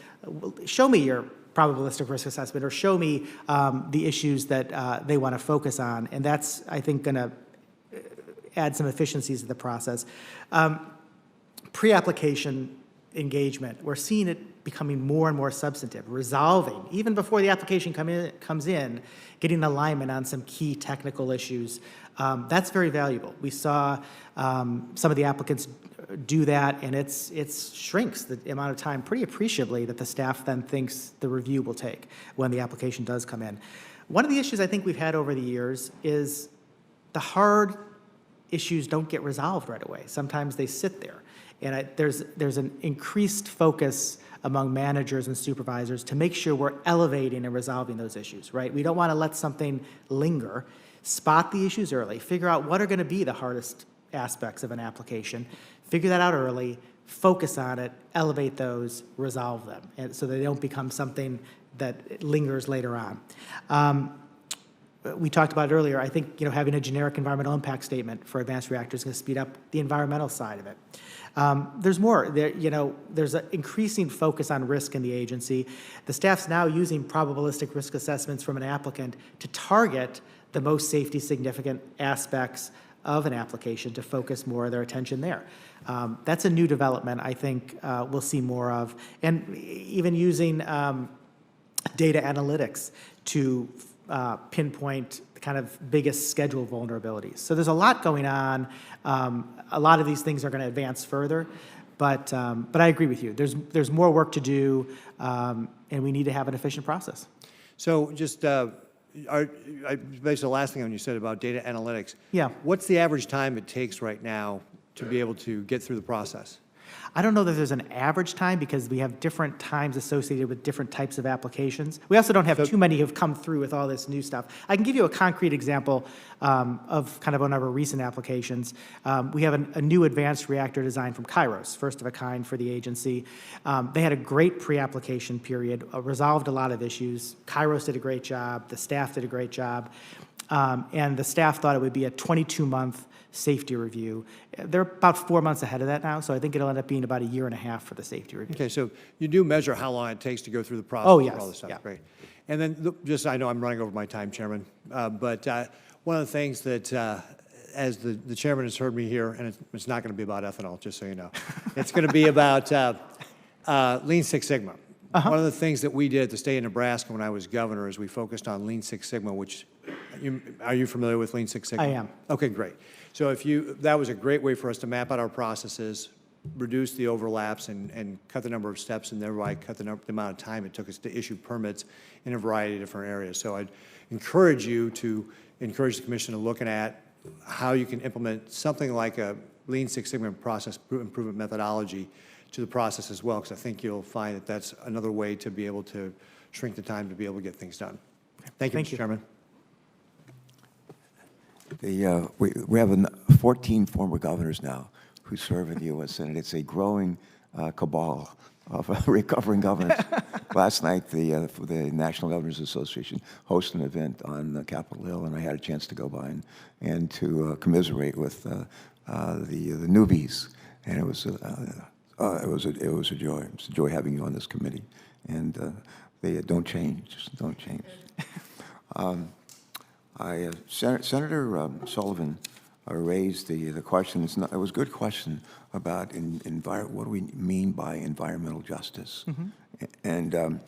Show me your probabilistic risk assessment, or show me the issues that they want to focus on. And that's, I think, going to add some efficiencies to the process. Pre-application engagement, we're seeing it becoming more and more substantive, resolving, even before the application comes in, getting alignment on some key technical issues. That's very valuable. We saw some of the applicants do that, and it shrinks the amount of time pretty appreciably that the staff then thinks the review will take when the application does come in. One of the issues I think we've had over the years is the hard issues don't get resolved right away. Sometimes they sit there. And there's an increased focus among managers and supervisors to make sure we're elevating and resolving those issues, right? We don't want to let something linger. Spot the issues early. Figure out what are going to be the hardest aspects of an application. Figure that out early. Focus on it. Elevate those. Resolve them, and so they don't become something that lingers later on. We talked about it earlier. I think having a generic environmental impact statement for advanced reactors is going to speed up the environmental side of it. There's more. There's an increasing focus on risk in the agency. The staff's now using probabilistic risk assessments from an applicant to target the most safety significant aspects of an application to focus more of their attention there. That's a new development I think we'll see more of. And even using data analytics to pinpoint the kind of biggest schedule vulnerabilities. So there's a lot going on. A lot of these things are going to advance further, but I agree with you. There's more work to do, and we need to have an efficient process. So just, based on the last thing you said about data analytics. Yeah. What's the average time it takes right now to be able to get through the process? I don't know that there's an average time because we have different times associated with different types of applications. We also don't have too many who've come through with all this new stuff. I can give you a concrete example of kind of one of our recent applications. We have a new advanced reactor design from Kairos, first of a kind for the agency. They had a great pre-application period, resolved a lot of issues. Kairos did a great job. The staff did a great job. And the staff thought it would be a 22-month safety review. They're about 4 months ahead of that now, so I think it'll end up being about 1.5 years for the safety review. Okay, so you do measure how long it takes to go through the process. Oh, for yes, all this stuff. yeah. Great. And then just, I know I'm running over my time, Chairman, but one of the things that, as the chairman has heard me here, and it's not going to be about ethanol, just so you know. It's going to be about Lean Six Sigma. One of the things that we did at the state of Nebraska when I was governor is we focused on Lean Six Sigma, which, are you familiar with Lean Six Sigma? I am. Okay, great. So that was a great way for us to map out our processes, reduce the overlaps, and cut the number of steps, and thereby cut the amount of time it took us to issue permits in a variety of different areas. So I'd encourage you to encourage the commission to look at how you can implement something like a Lean Six Sigma process improvement methodology to the process as well, because I think you'll find that that's another way to be able to shrink the time to be able to get things done. Thank you, Mr. Chairman. We have 14 former governors now who serve in the U.S. Senate. It's a growing cabal of recovering governors. Last night, the National Governors Association hosted an event on Capitol Hill, and I had a chance to go by and to commiserate with the newbies, and it was a joy. It's a joy having you on this committee, and they don't change, just don't change. Senator Sullivan raised the question. It was a good question about what do we mean by environmental justice, and I'm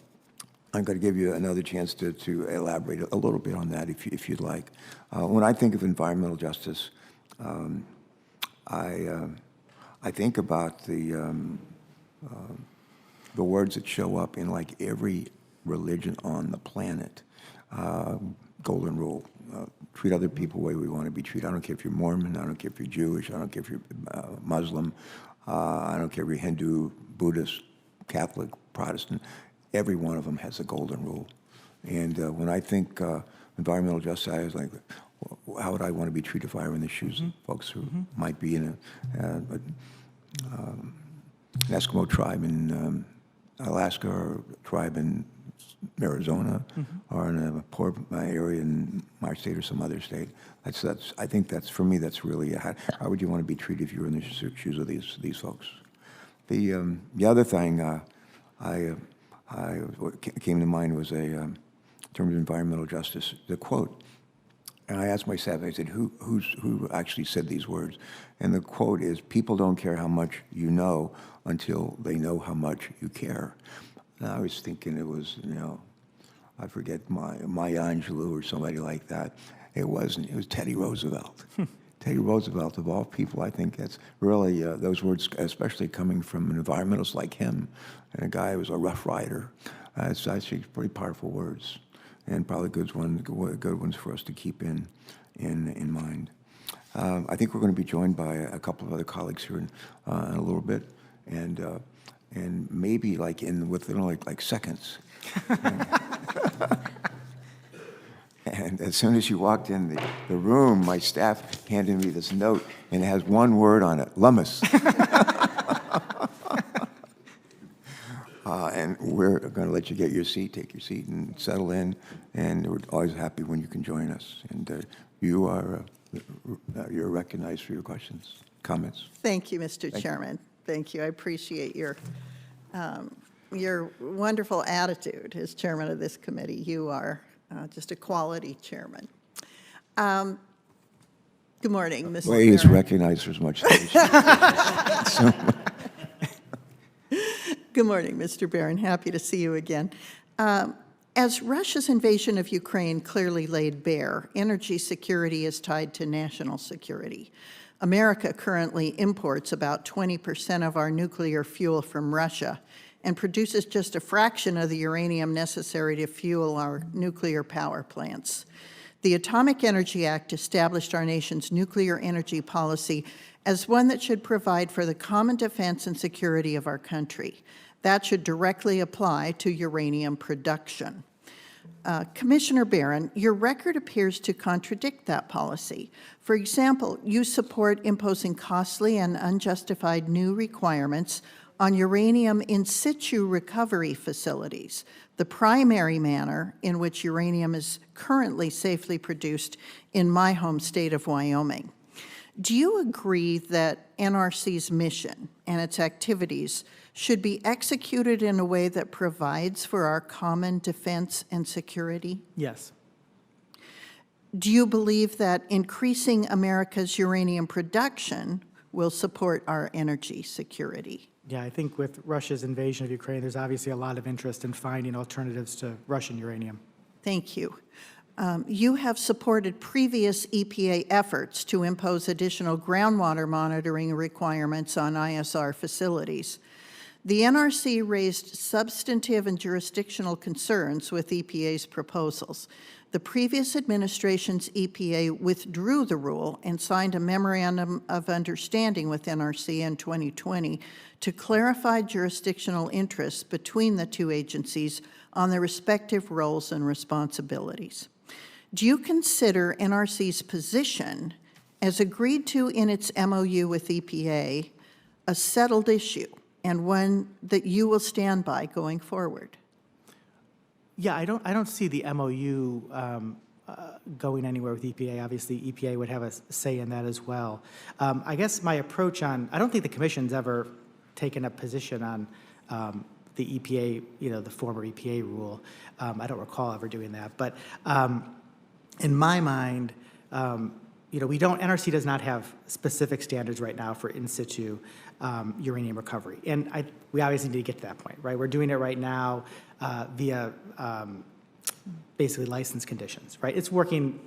going to give you another chance to elaborate a little bit on that if you'd like. When I think of environmental justice, I think about the words that show up in like every religion on the planet. Golden rule. Treat other people the way we want to be treated. I don't care if you're Mormon, I don't care if you're Jewish, I don't care if you're Muslim, I don't care if you're Hindu, Buddhist, Catholic, Protestant. Every one of them has a golden rule. And when I think environmental justice, I was like, how would I want to be treated if I were in the shoes of folks who might be in an Eskimo tribe in Alaska, or a tribe in Arizona, or in a poor area in my state or some other state. I think that's for me. That's really how would you want to be treated if you were in the shoes of these folks. The other thing what came to mind was in terms of environmental justice, the quote. And I asked myself, I said, who actually said these words? And the quote is, "People don't care how much you know until they know how much you care." And I was thinking it was, I forget, Maya Angelou or somebody like that. It wasn't. It was Teddy Roosevelt. Teddy Roosevelt, of all people, I think that's really, those words, especially coming from an environmentalist like him, and a guy who was a Rough Rider, it's actually pretty powerful words, and probably good ones for us to keep in mind. I think we're going to be joined by a couple of other colleagues here in a little bit, and maybe like within like seconds. And as soon as you walked in the room, my staff handed me this note, and it has one word on it, Lummus. And we're going to let you get your seat, take your seat, and settle in. And we're always happy when you can join us. And you're recognized for your questions, comments. Thank you, Mr. Chairman. Thank you. I appreciate your wonderful attitude as chairman of this committee. You are just a quality chairman. Good morning, Mr. Well, he is Baran. recognized for as much as so, Good morning, Mr. Baran. Happy to see you again. As Russia's invasion of Ukraine clearly laid bare, energy security is tied to national security. America currently imports about 20% of our nuclear fuel from Russia and produces just a fraction of the uranium necessary to fuel our nuclear power plants. The Atomic Energy Act established our nation's nuclear energy policy as one that should provide for the common defense and security of our country. That should directly apply to uranium production. Commissioner Baran, your record appears to contradict that policy. For example, you support imposing costly and unjustified new requirements on uranium in situ recovery facilities, the primary manner in which uranium is currently safely produced in my home state of Wyoming. Do you agree that NRC's mission and its activities should be executed in a way that provides for our common defense and security? Yes. Do you believe that increasing America's uranium production will support our energy security? Yeah, I think with Russia's invasion of Ukraine, there's obviously a lot of interest in finding alternatives to Russian uranium. Thank you. You have supported previous EPA efforts to impose additional groundwater monitoring requirements on ISR facilities. The NRC raised substantive and jurisdictional concerns with EPA's proposals. The previous administration's EPA withdrew the rule and signed a memorandum of understanding with NRC in 2020 to clarify jurisdictional interests between the two agencies on their respective roles and responsibilities. Do you consider NRC's position, as agreed to in its MOU with EPA, a settled issue and one that you will stand by going forward? Yeah, I don't see the MOU going anywhere with EPA. Obviously, EPA would have a say in that as well. I guess my approach on, I don't think the Commission's ever taken a position on the EPA, the former EPA rule. I don't recall ever doing that. But in my mind, NRC does not have specific standards right now for in situ uranium recovery. And we obviously need to get to that point, right? We're doing it right now via basically license conditions, right? It's working,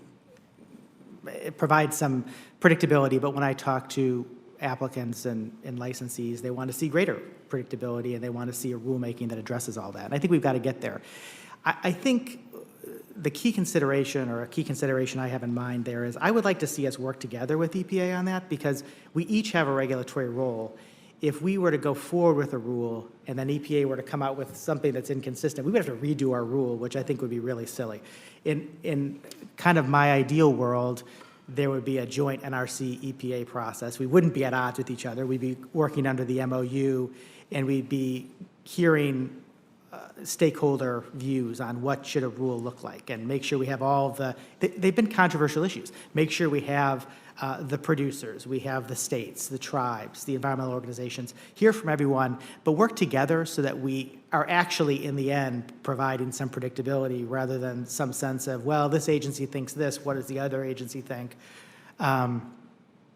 it provides some predictability, but when I talk to applicants and licensees, they want to see greater predictability and they want to see a rulemaking that addresses all that. And I think we've got to get there. I think the key consideration, or a key consideration I have in mind there, is I would like to see us work together with EPA on that, because we each have a regulatory role. If we were to go forward with a rule and then EPA were to come out with something that's inconsistent, we would have to redo our rule, which I think would be really silly. In kind of my ideal world, there would be a joint NRC EPA process. We wouldn't be at odds with each other. We'd be working under the MOU, and we'd be hearing stakeholder views on what should a rule look like, and make sure we have all they've been controversial issues. Make sure we have the producers, we have the states, the tribes, the environmental organizations, hear from everyone, but work together so that we are actually, in the end, providing some predictability rather than some sense of, well, this agency thinks this, what does the other agency think?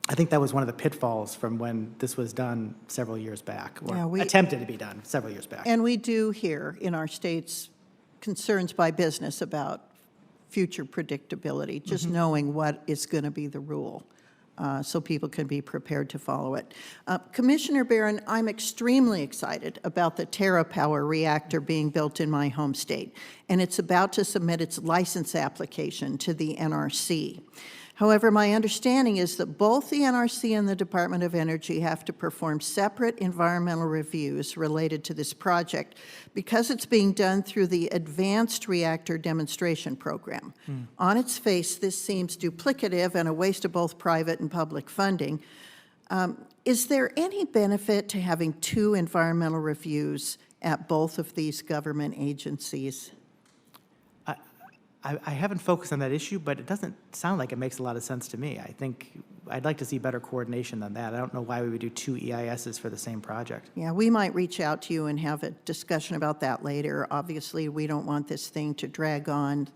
I think that was one of the pitfalls from when this was done several years back, or attempted to be done several years back. And we do hear in our states concerns by business about future predictability, just knowing what is going to be the rule. so people can be prepared to follow it. Commissioner Baran, I'm extremely excited about the TerraPower reactor being built in my home state, and it's about to submit its license application to the NRC. However, my understanding is that both the NRC and the Department of Energy have to perform separate environmental reviews related to this project because it's being done through the Advanced Reactor Demonstration Program. On its face, this seems duplicative and a waste of both private and public funding. Is there any benefit to having two environmental reviews at both of these government agencies? I haven't focused on that issue, but it doesn't sound like it makes a lot of sense to me. I think I'd like to see better coordination than that. I don't know why we would do two EISs for the same project. Yeah, we might reach out to you and have a discussion about that later. Obviously, we don't want this thing to drag on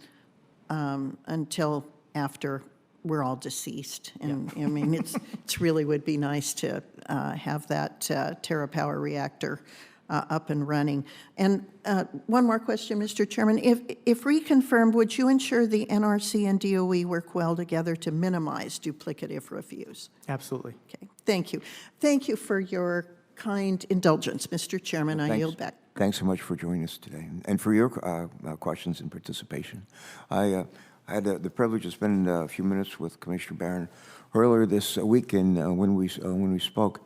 until after we're all deceased. And I mean, it's really would be nice to have that TerraPower reactor up and running. And one more question, Mr. Chairman. If reconfirmed, would you ensure the NRC and DOE work well together to minimize duplicative reviews? Absolutely. Okay, thank you. Thank you for your kind indulgence, Mr. Chairman. I yield back. Thanks so much for joining us today and for your questions and participation. I had the privilege of spending a few minutes with Commissioner Baran earlier this week, and when we spoke,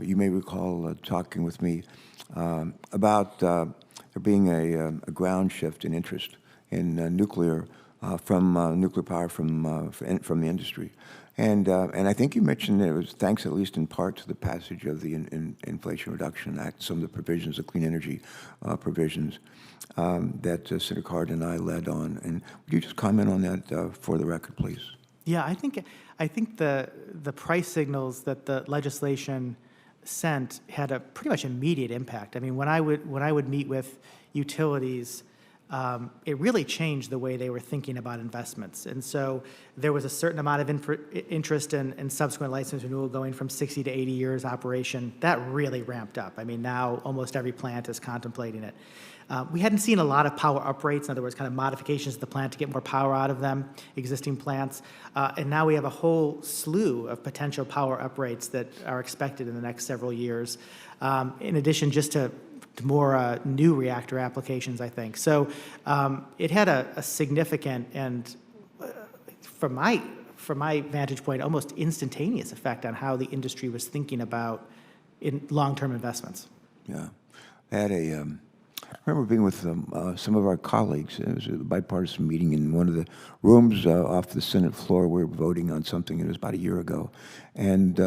you may recall talking with me about there being a ground shift in interest in nuclear from nuclear power from the industry, and I think you mentioned that it was thanks at least in part to the passage of the Inflation Reduction Act, some of the provisions, the clean energy provisions that Senator Card and I led on. And would you just comment on that for the record, please? Yeah, I think the price signals that the legislation sent had a pretty much immediate impact. I mean, when I would meet with utilities, it really changed the way they were thinking about investments. And so there was a certain amount of interest in subsequent license renewal going from 60 to 80 years operation. That really ramped up. I mean, now almost every plant is contemplating it. We hadn't seen a lot of power uprates, in other words, kind of modifications to the plant to get more power out of them, existing plants. And now we have a whole slew of potential power uprates that are expected in the next several years, in addition just to more new reactor applications, I think. So it had a significant and, from my vantage point, almost instantaneous effect on how the industry was thinking about long-term investments. Yeah, I had I remember being with some of our colleagues. It was a bipartisan meeting in one of the rooms off the Senate floor. We were voting on something. It was about a year ago, and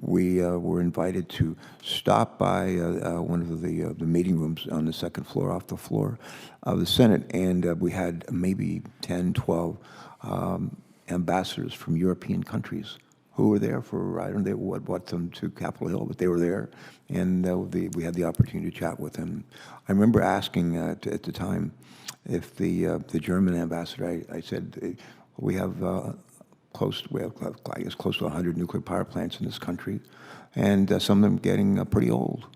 we were invited to stop by one of the meeting rooms on the second floor, off the floor of the Senate, and we had maybe 10, 12 ambassadors from European countries who were there for, I don't know what brought them to Capitol Hill, but they were there, and we had the opportunity to chat with them. I remember asking at the time if the German ambassador, I said, we have close to 100 nuclear power plants in this country, and some of them getting pretty old.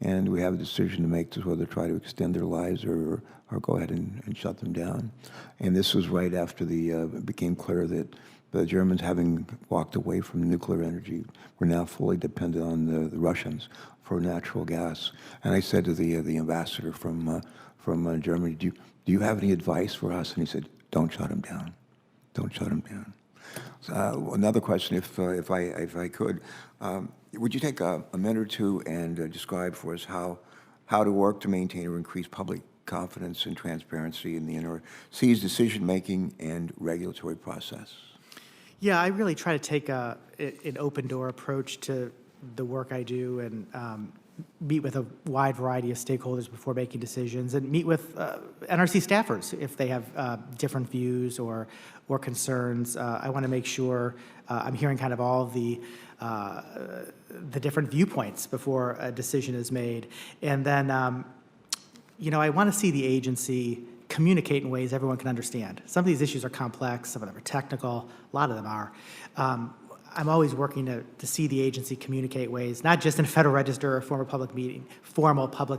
And we have a decision to make to whether try to extend their lives or go ahead and shut them down. And this was right after it became clear that the Germans, having walked away from nuclear energy, were now fully dependent on the Russians for natural gas. And I said to the ambassador from Germany, do you have any advice for us? And he said, don't shut them down. Don't shut them down. Another question, if I could, would you take a minute or two and describe for us how to work to maintain or increase public confidence and transparency in the NRC's decision-making and regulatory process? Yeah, I really try to take an open-door approach to the work I do and meet with a wide variety of stakeholders before making decisions, and meet with NRC staffers if they have different views or concerns. I want to make sure I'm hearing kind of all of the different viewpoints before a decision is made. And then, I want to see the agency communicate in ways everyone can understand. Some of these issues are complex, some of them are technical, a lot of them are. I'm always working to see the agency communicate ways, not just in a Federal Register or formal public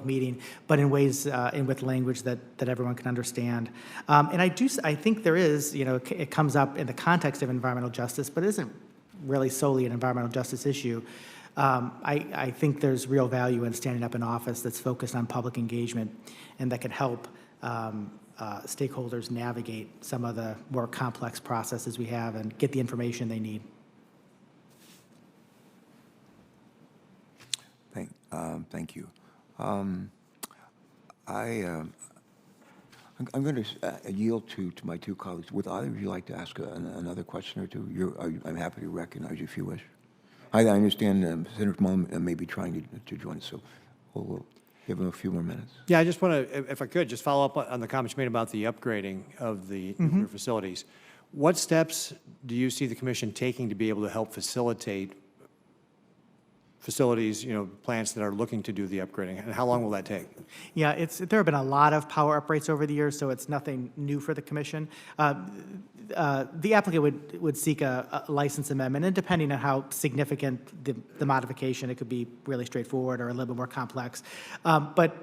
meeting, but in ways and with language that everyone can understand. And I think there is, it comes up in the context of environmental justice, but it isn't really solely an environmental justice issue, I think there's real value in standing up an office that's focused on public engagement and that can help stakeholders navigate some of the more complex processes we have and get the information they need. Thank you. I'm going to yield to my two colleagues. Would either of you like to ask another question or two? I'm happy to recognize you if you wish. I understand Senator Mullen may be trying to join us, so we'll give him a few more minutes. Yeah, I just want to, if I could, just follow up on the comments made about the upgrading of the nuclear facilities. What steps do you see the commission taking to be able to help facilitate facilities, plants that are looking to do the upgrading, and how long will that take? Yeah, there have been a lot of power uprates over the years, so it's nothing new for the commission. The applicant would seek a license amendment, and depending on how significant the modification, it could be really straightforward or a little bit more complex. But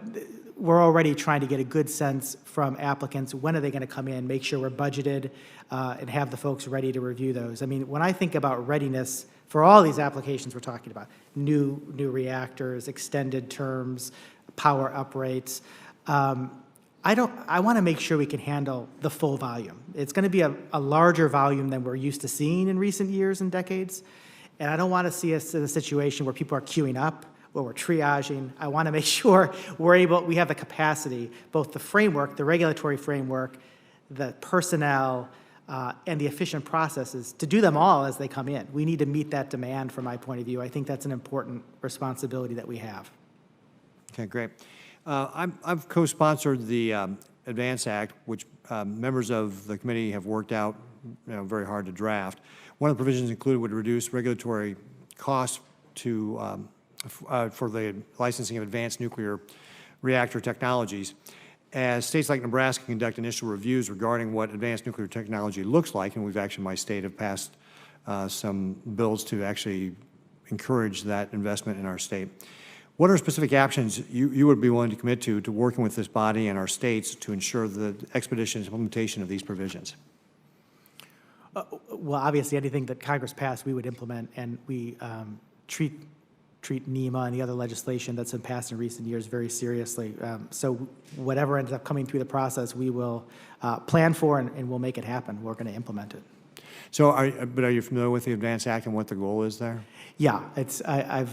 we're already trying to get a good sense from applicants, when are they going to come in, make sure we're budgeted, and have the folks ready to review those. I mean, when I think about readiness for all these applications we're talking about, new reactors, extended terms, power uprates, I want to make sure we can handle the full volume. It's going to be a larger volume than we're used to seeing in recent years and decades. And I don't want to see us in a situation where people are queuing up, where we're triaging. I want to make sure we have the capacity, both the framework, the regulatory framework, the personnel, and the efficient processes to do them all as they come in. We need to meet that demand from my point of view. I think that's an important responsibility that we have. Okay, great. I've co-sponsored the Advance Act, which members of the committee have worked out very hard to draft. One of the provisions included would reduce regulatory costs for the licensing of advanced nuclear reactor technologies. As states like Nebraska conduct initial reviews regarding what advanced nuclear technology looks like, and my state have passed some bills to actually encourage that investment in our state. What are specific actions you would be willing to commit to working with this body and our states to ensure the expeditious implementation of these provisions? Well, obviously, anything that Congress passed, we would implement, and we treat NEMA and the other legislation that's been passed in recent years very seriously. So whatever ends up coming through the process, we will plan for and we'll make it happen. We're going to implement it. So, are you familiar with the Advance Act and what the goal is there? Yeah, I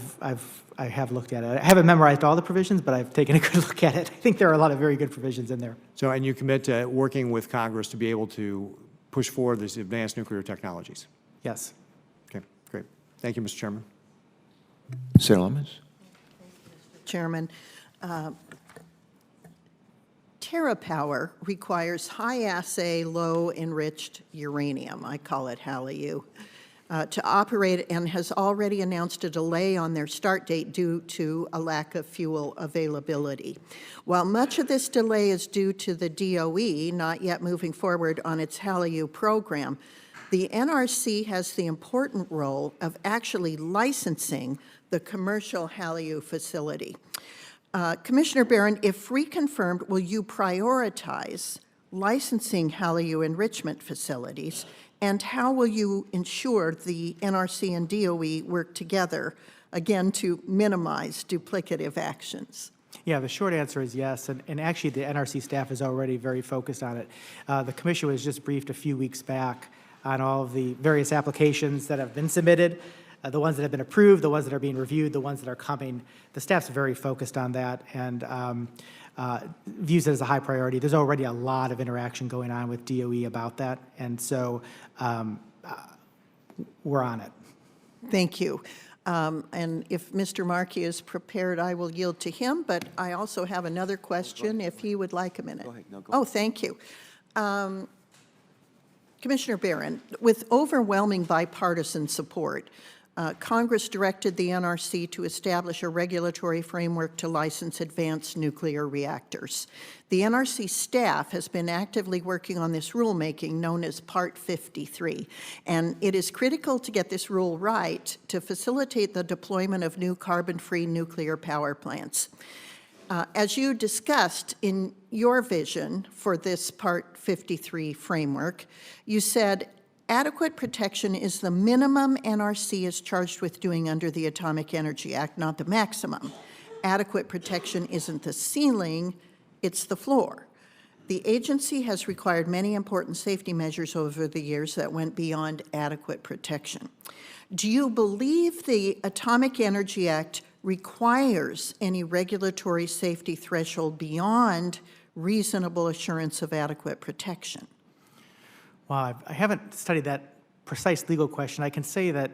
have looked at it. I haven't memorized all the provisions, but I've taken a good look at it. I think there are a lot of very good provisions in there. So, and you commit to working with Congress to be able to push forward these advanced nuclear technologies? Yes. Okay, great. Thank you, Mr. Chairman. Senator Lemons? Chairman, TerraPower requires high-assay, low-enriched uranium, I call it HALEU, to operate, and has already announced a delay on their start date due to a lack of fuel availability. While much of this delay is due to the DOE not yet moving forward on its HALEU program, the NRC has the important role of actually licensing the commercial HALEU facility. Commissioner Baran, if reconfirmed, will you prioritize licensing HALEU enrichment facilities, and how will you ensure the NRC and DOE work together, again, to minimize duplicative actions? Yeah, the short answer is yes, and actually the NRC staff is already very focused on it. The commission was just briefed a few weeks back on all of the various applications that have been submitted, the ones that have been approved, the ones that are being reviewed, the ones that are coming. The staff's very focused on that and views it as a high priority. There's already a lot of interaction going on with DOE about that, and so we're on it. Thank you. And if Mr. Markey is prepared, I will yield to him, but I also have another question if he would like a minute. Go ahead. No, go Oh, thank you. Commissioner Baran, with overwhelming bipartisan support, Congress directed the NRC to establish a regulatory framework to license advanced nuclear reactors. The NRC staff has been actively working on this rulemaking known as Part 53, and it is critical to get this rule right to facilitate the deployment of new carbon-free nuclear power plants. As you discussed in your vision for this Part 53 framework, you said Adequate protection is the minimum NRC is charged with doing under the Atomic Energy Act, not the maximum. Adequate protection isn't the ceiling, it's the floor. The agency has required many important safety measures over the years that went beyond adequate protection. Do you believe the Atomic Energy Act requires any regulatory safety threshold beyond reasonable assurance of adequate protection? Well, I haven't studied that precise legal question. I can say that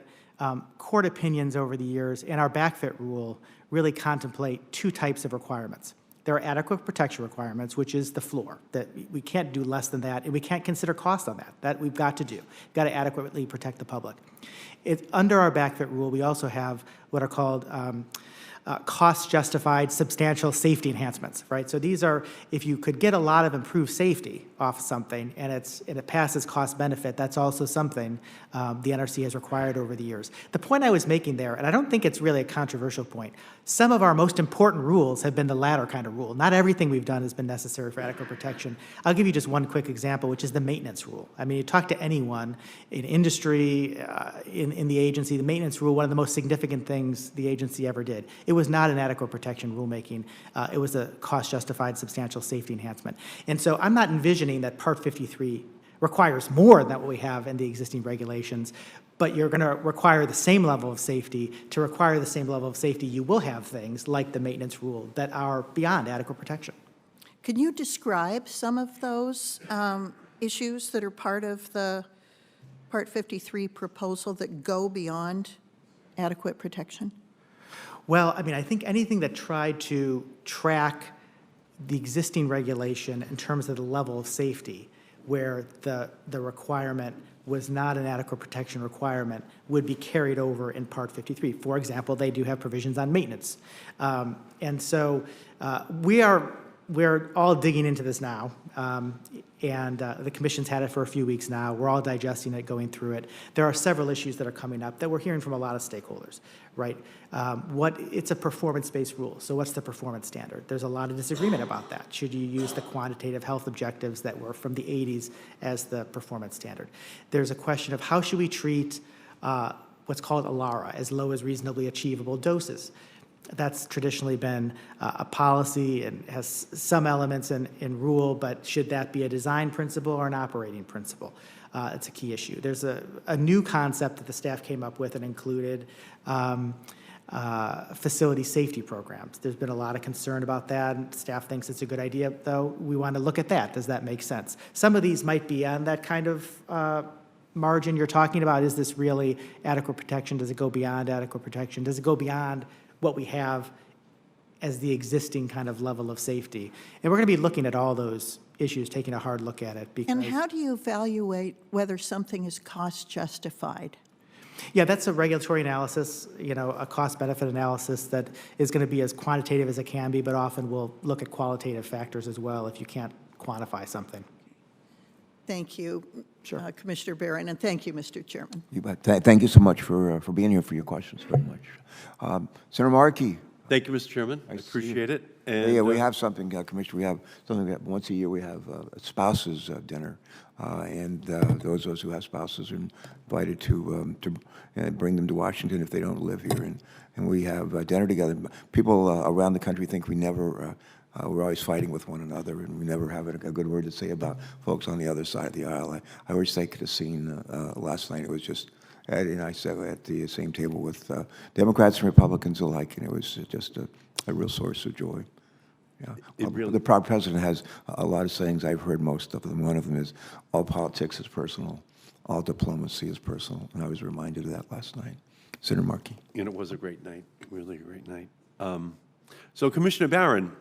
court opinions over the years and our backfit rule really contemplate two types of requirements. There are adequate protection requirements, which is the floor, that we can't do less than that, and we can't consider cost on that. That we've got to do. We've got to adequately protect the public. Under our backfit rule, we also have what are called cost-justified substantial safety enhancements, right? So these are, if you could get a lot of improved safety off something and it passes cost-benefit, that's also something the NRC has required over the years. The point I was making there, and I don't think it's really a controversial point, some of our most important rules have been the latter kind of rule. Not everything we've done has been necessary for adequate protection. I'll give you just one quick example, which is the maintenance rule. I mean, you talk to anyone in industry, in the agency, the maintenance rule, one of the most significant things the agency ever did. It was not an adequate protection rulemaking. It was a cost-justified substantial safety enhancement. And so I'm not envisioning that Part 53 requires more than what we have in the existing regulations, but you're going to require the same level of safety. To require the same level of safety, you will have things like the maintenance rule that are beyond adequate protection. Can you describe some of those issues that are part of the Part 53 proposal that go beyond adequate protection? Well, I mean, I think anything that tried to track the existing regulation in terms of the level of safety, where the requirement was not an adequate protection requirement, would be carried over in Part 53. For example, they do have provisions on maintenance. And so we're all digging into this now, and the Commission's had it for a few weeks now. We're all digesting it, going through it. There are several issues that are coming up that we're hearing from a lot of stakeholders, right? It's a performance-based rule, so what's the performance standard? There's a lot of disagreement about that. Should you use the quantitative health objectives that were from the 80s as the performance standard? There's a question of how should we treat what's called ALARA, as low as reasonably achievable doses. That's traditionally been a policy and has some elements in rule, but should that be a design principle or an operating principle? It's a key issue. There's a new concept that the staff came up with and included facility safety programs. There's been a lot of concern about that, and staff thinks it's a good idea, though. We want to look at that. Does that make sense? Some of these might be on that kind of margin you're talking about. Is this really adequate protection? Does it go beyond adequate protection? Does it go beyond what we have as the existing kind of level of safety? And we're going to be looking at all those issues, taking a hard look at it. Because, and how do you evaluate whether something is cost justified? Yeah, that's a regulatory analysis, a cost-benefit analysis that is going to be as quantitative as it can be, but often we'll look at qualitative factors as well if you can't quantify something. Thank you, Sure. Commissioner Baran, and thank you, Mr. Chairman. You bet. Thank you so much for being here, for your questions very much. Senator Markey. Thank you, Mr. Chairman. I appreciate it. And, Yeah, we have something, Commissioner. We have something that once a year we have a spouses dinner, and those of us who have spouses are invited to bring them to Washington if they don't live here, and we have dinner together. People around the country think we never. We're always fighting with one another, and we never have a good word to say about folks on the other side of the aisle. I wish they could have seen last night. It was just, Eddie and I sat at the same table with Democrats and Republicans alike, and it was just a real source of joy. Yeah. The proud president has a lot of sayings. I've heard most of them. One of them is, all politics is personal, all diplomacy is personal, and I was reminded of that last night. Senator Markey. And it was a great night, really a great night. So, Commissioner Baran,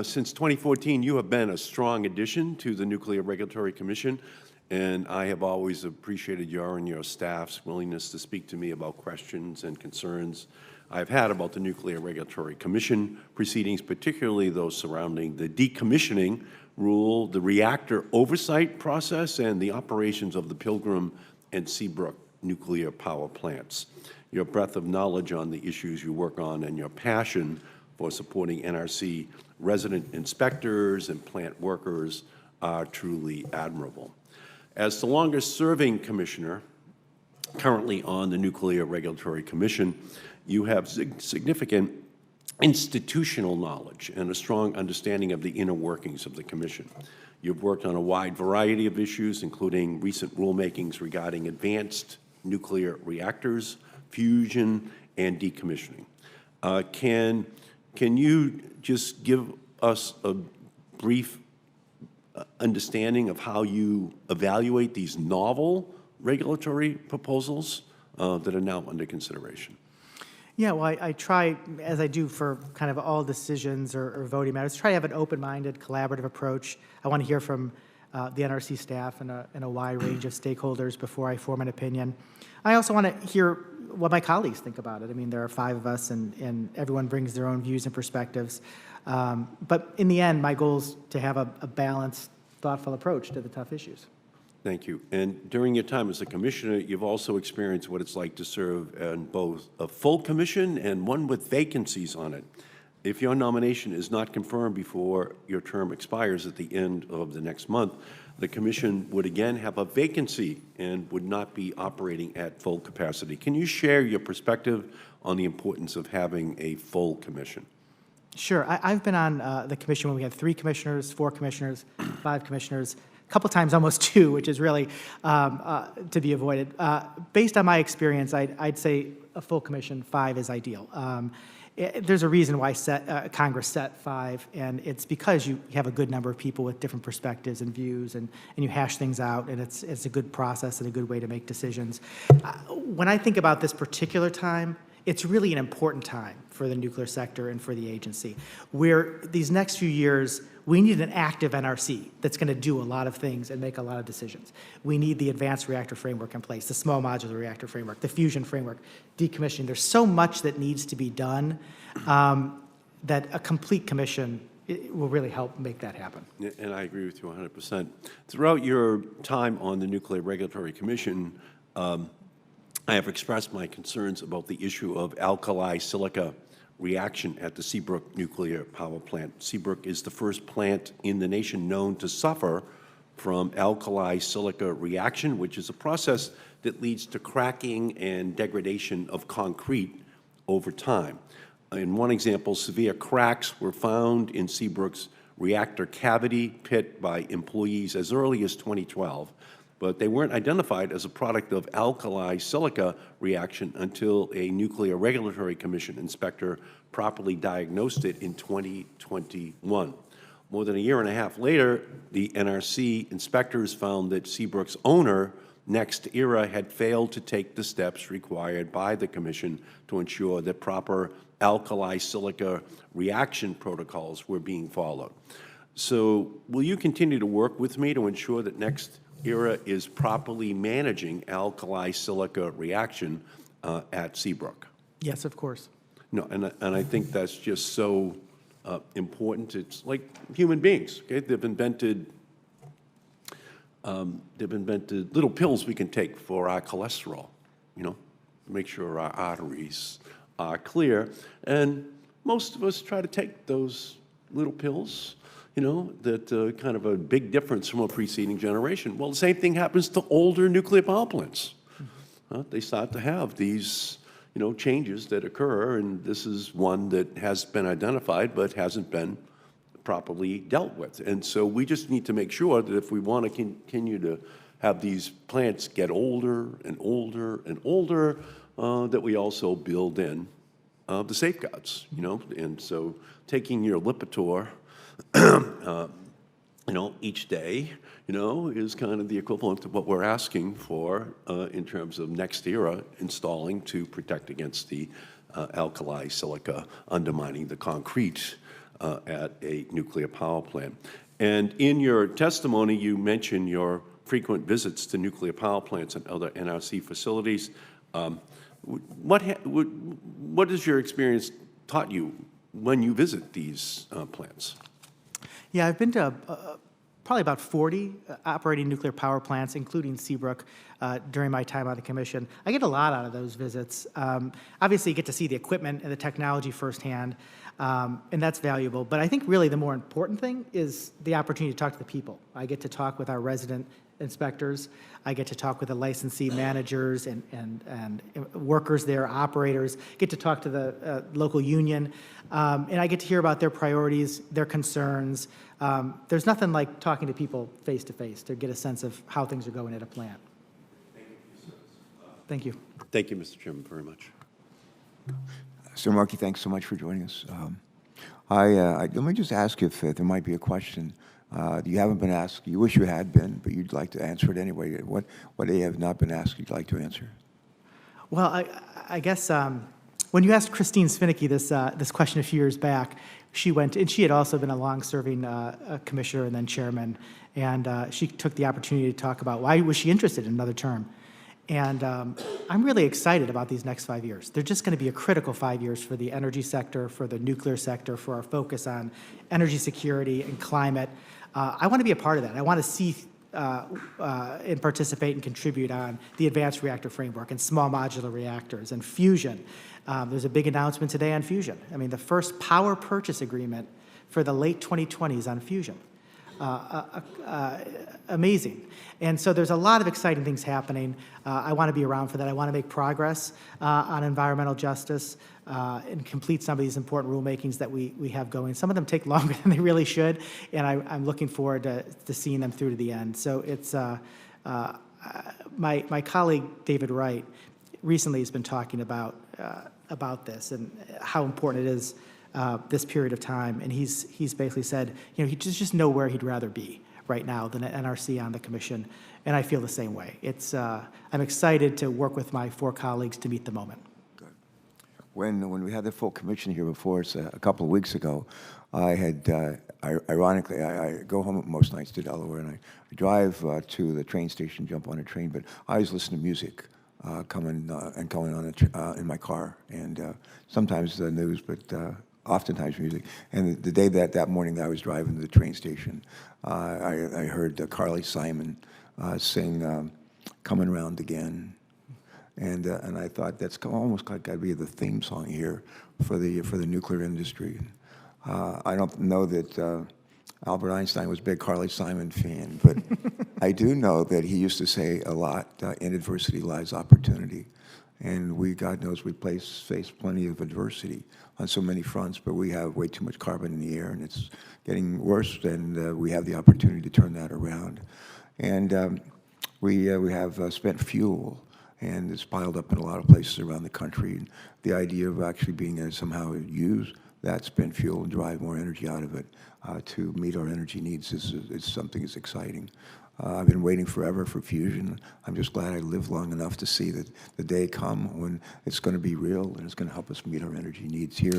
since 2014, you have been a strong addition to the Nuclear Regulatory Commission, and I have always appreciated your and your staff's willingness to speak to me about questions and concerns I've had about the Nuclear Regulatory Commission proceedings, particularly those surrounding the decommissioning rule, the reactor oversight process, and the operations of the Pilgrim and Seabrook nuclear power plants. Your breadth of knowledge on the issues you work on and your passion for supporting NRC resident inspectors and plant workers are truly admirable. As the longest-serving commissioner currently on the Nuclear Regulatory Commission, you have significant institutional knowledge and a strong understanding of the inner workings of the commission. You've worked on a wide variety of issues, including recent rulemakings regarding advanced nuclear reactors, fusion, and decommissioning. Can you just give us a brief understanding of how you evaluate these novel regulatory proposals that are now under consideration? Yeah, well, I try, as I do for kind of all decisions or voting matters, try to have an open-minded, collaborative approach. I want to hear from the NRC staff and a wide range of stakeholders before I form an opinion. I also want to hear what my colleagues think about it. I mean, there are 5 of us, and everyone brings their own views and perspectives. But in the end, my goal is to have a balanced, thoughtful approach to the tough issues. Thank you. And during your time as a commissioner, you've also experienced what it's like to serve on both a full commission and one with vacancies on it. If your nomination is not confirmed before your term expires at the end of the next month, the commission would again have a vacancy and would not be operating at full capacity. Can you share your perspective on the importance of having a full commission? Sure. I've been on the commission when we had 3 commissioners, 4 commissioners, 5 commissioners, a couple times almost 2, which is really to be avoided. Based on my experience, I'd say a full commission, 5 is ideal. There's a reason why Congress set 5, and it's because you have a good number of people with different perspectives and views, and you hash things out, and it's a good process and a good way to make decisions. When I think about this particular time, it's really an important time for the nuclear sector and for the agency, where these next few years, we need an active NRC that's going to do a lot of things and make a lot of decisions. We need the advanced reactor framework in place, the small modular reactor framework, the fusion framework, decommissioning. There's so much that needs to be done that a complete commission will really help make that happen. And I agree with you 100%. Throughout your time on the Nuclear Regulatory Commission, I have expressed my concerns about the issue of alkali silica reaction at the Seabrook nuclear power plant. Seabrook is the first plant in the nation known to suffer from alkali silica reaction, which is a process that leads to cracking and degradation of concrete over time. In one example, severe cracks were found in Seabrook's reactor cavity pit by employees as early as 2012. But they weren't identified as a product of alkali silica reaction until a Nuclear Regulatory Commission inspector properly diagnosed it in 2021. More than a year and a half later, the NRC inspectors found that Seabrook's owner, NextEra, had failed to take the steps required by the Commission to ensure that proper alkali silica reaction protocols were being followed. So will you continue to work with me to ensure that NextEra is properly managing alkali silica reaction at Seabrook? Yes, of course. No, and I think that's just so important. It's like human beings. Okay, they've invented little pills we can take for our cholesterol. You know, to make sure our arteries are clear. And most of us try to take those little pills, you know, that kind of a big difference from a preceding generation. Well, the same thing happens to older nuclear power plants. They start to have these, you know, changes that occur, and this is one that has been identified but hasn't been properly dealt with. And so we just need to make sure that if we want to continue to have these plants get older and older and older, that we also build in the safeguards, you know. And so taking your Lipitor, you know, each day, you know, is kind of the equivalent of what we're asking for in terms of NextEra installing to protect against the alkali silica undermining the concrete at a nuclear power plant. And in your testimony, you mentioned your frequent visits to nuclear power plants and other NRC facilities. What has your experience taught you when you visit these plants? Yeah, I've been to probably about 40 operating nuclear power plants, including Seabrook, during my time on the commission. I get a lot out of those visits. Obviously, you get to see the equipment and the technology firsthand, and that's valuable. But I think really the more important thing is the opportunity to talk to the people. I get to talk with our resident inspectors. I get to talk with the licensee managers and workers there, operators, get to talk to the local union, and I get to hear about their priorities, their concerns. There's nothing like talking to people face to face to get a sense of how things are going at a plant. Thank you. Thank you, Mr. Chairman, very much. Sir Markey, thanks so much for joining us. Let me just ask if there might be a question you haven't been asked, you wish you had been, but you'd like to answer it anyway. What they have not been asked you'd like to answer? Well, I guess when you asked Christine Svinicki this question a few years back, she went, and she had also been a long-serving commissioner and then chairman, and she took the opportunity to talk about why was she interested in another term. And I'm really excited about these next 5 years. They're just going to be a critical 5 years for the energy sector, for the nuclear sector, for our focus on energy security and climate. I want to be a part of that. I want to see and participate and contribute on the advanced reactor framework and small modular reactors and fusion. There's a big announcement today on fusion. I mean, the first power purchase agreement for the late 2020s on fusion. Amazing. And so there's a lot of exciting things happening. I want to be around for that. I want to make progress on environmental justice and complete some of these important rulemakings that we have going. Some of them take longer than they really should, and I'm looking forward to seeing them through to the end. So it's my colleague David Wright recently has been talking about this and how important it is this period of time, and he's basically said, you know, he just know where he'd rather be right now than at NRC on the commission, and I feel the same way. It's I'm excited to work with my 4 colleagues to meet the moment. Good. When we had the full commission here before us a couple of weeks ago, I had ironically I go home most nights to Delaware, and I drive to the train station, jump on a train, but I always listen to music. Coming and going on in my car, and sometimes the news, but oftentimes music. And the day that morning that I was driving to the train station, I heard Carly Simon sing "Coming Round Again," and I thought that's almost like got to be the theme song here for the nuclear industry. I don't know that Albert Einstein was a big Carly Simon fan, but I do know that he used to say a lot, in adversity lies opportunity. And God knows we face plenty of adversity on so many fronts, but we have way too much carbon in the air, and it's getting worse, and we have the opportunity to turn that around. And we have spent fuel, and it's piled up in a lot of places around the country. And the idea of actually being able to somehow use that spent fuel and drive more energy out of it to meet our energy needs is something that's exciting. I've been waiting forever for fusion. I'm just glad I lived long enough to see that the day come when it's going to be real and it's going to help us meet our energy needs here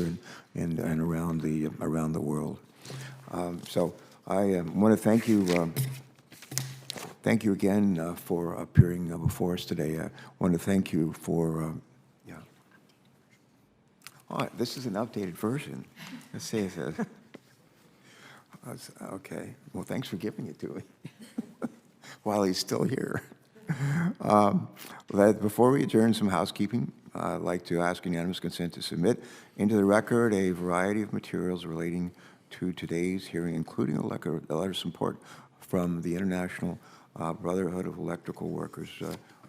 and around the world. So I want to thank you. Thank you again for appearing before us today. I want to thank you for. Oh, this is an updated version. Let's see if it says. Okay. Well, thanks for giving it to me while he's still here. Before we adjourn, some housekeeping. I'd like to ask unanimous consent to submit into the record a variety of materials relating to today's hearing, including a letter of support from the International Brotherhood of Electrical Workers,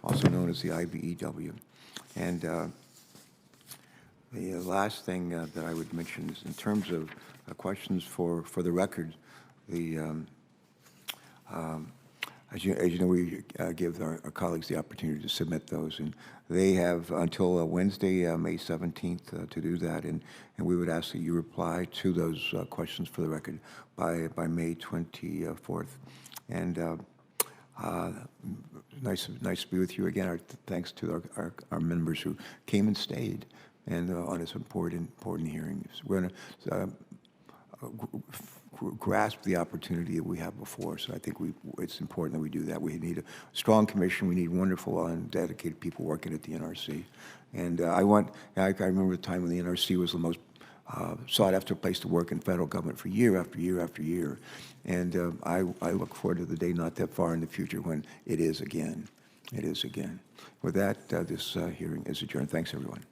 also known as the IBEW. And the last thing that I would mention is in terms of questions for the record, as you know, we give our colleagues the opportunity to submit those, and they have until Wednesday, May 17th, to do that, and we would ask that you reply to those questions for the record by May 24th. And nice to be with you again. Our thanks to our members who came and stayed and on this important hearing. We're going to grasp the opportunity that we have before us. So I think it's important that we do that. We need a strong commission. We need wonderful and dedicated people working at the NRC. And I remember the time when the NRC was the most sought-after place to work in federal government for year after year after year. And I look forward to the day not that far in the future when it is again. It is again. With that, this hearing is adjourned. Thanks, everyone.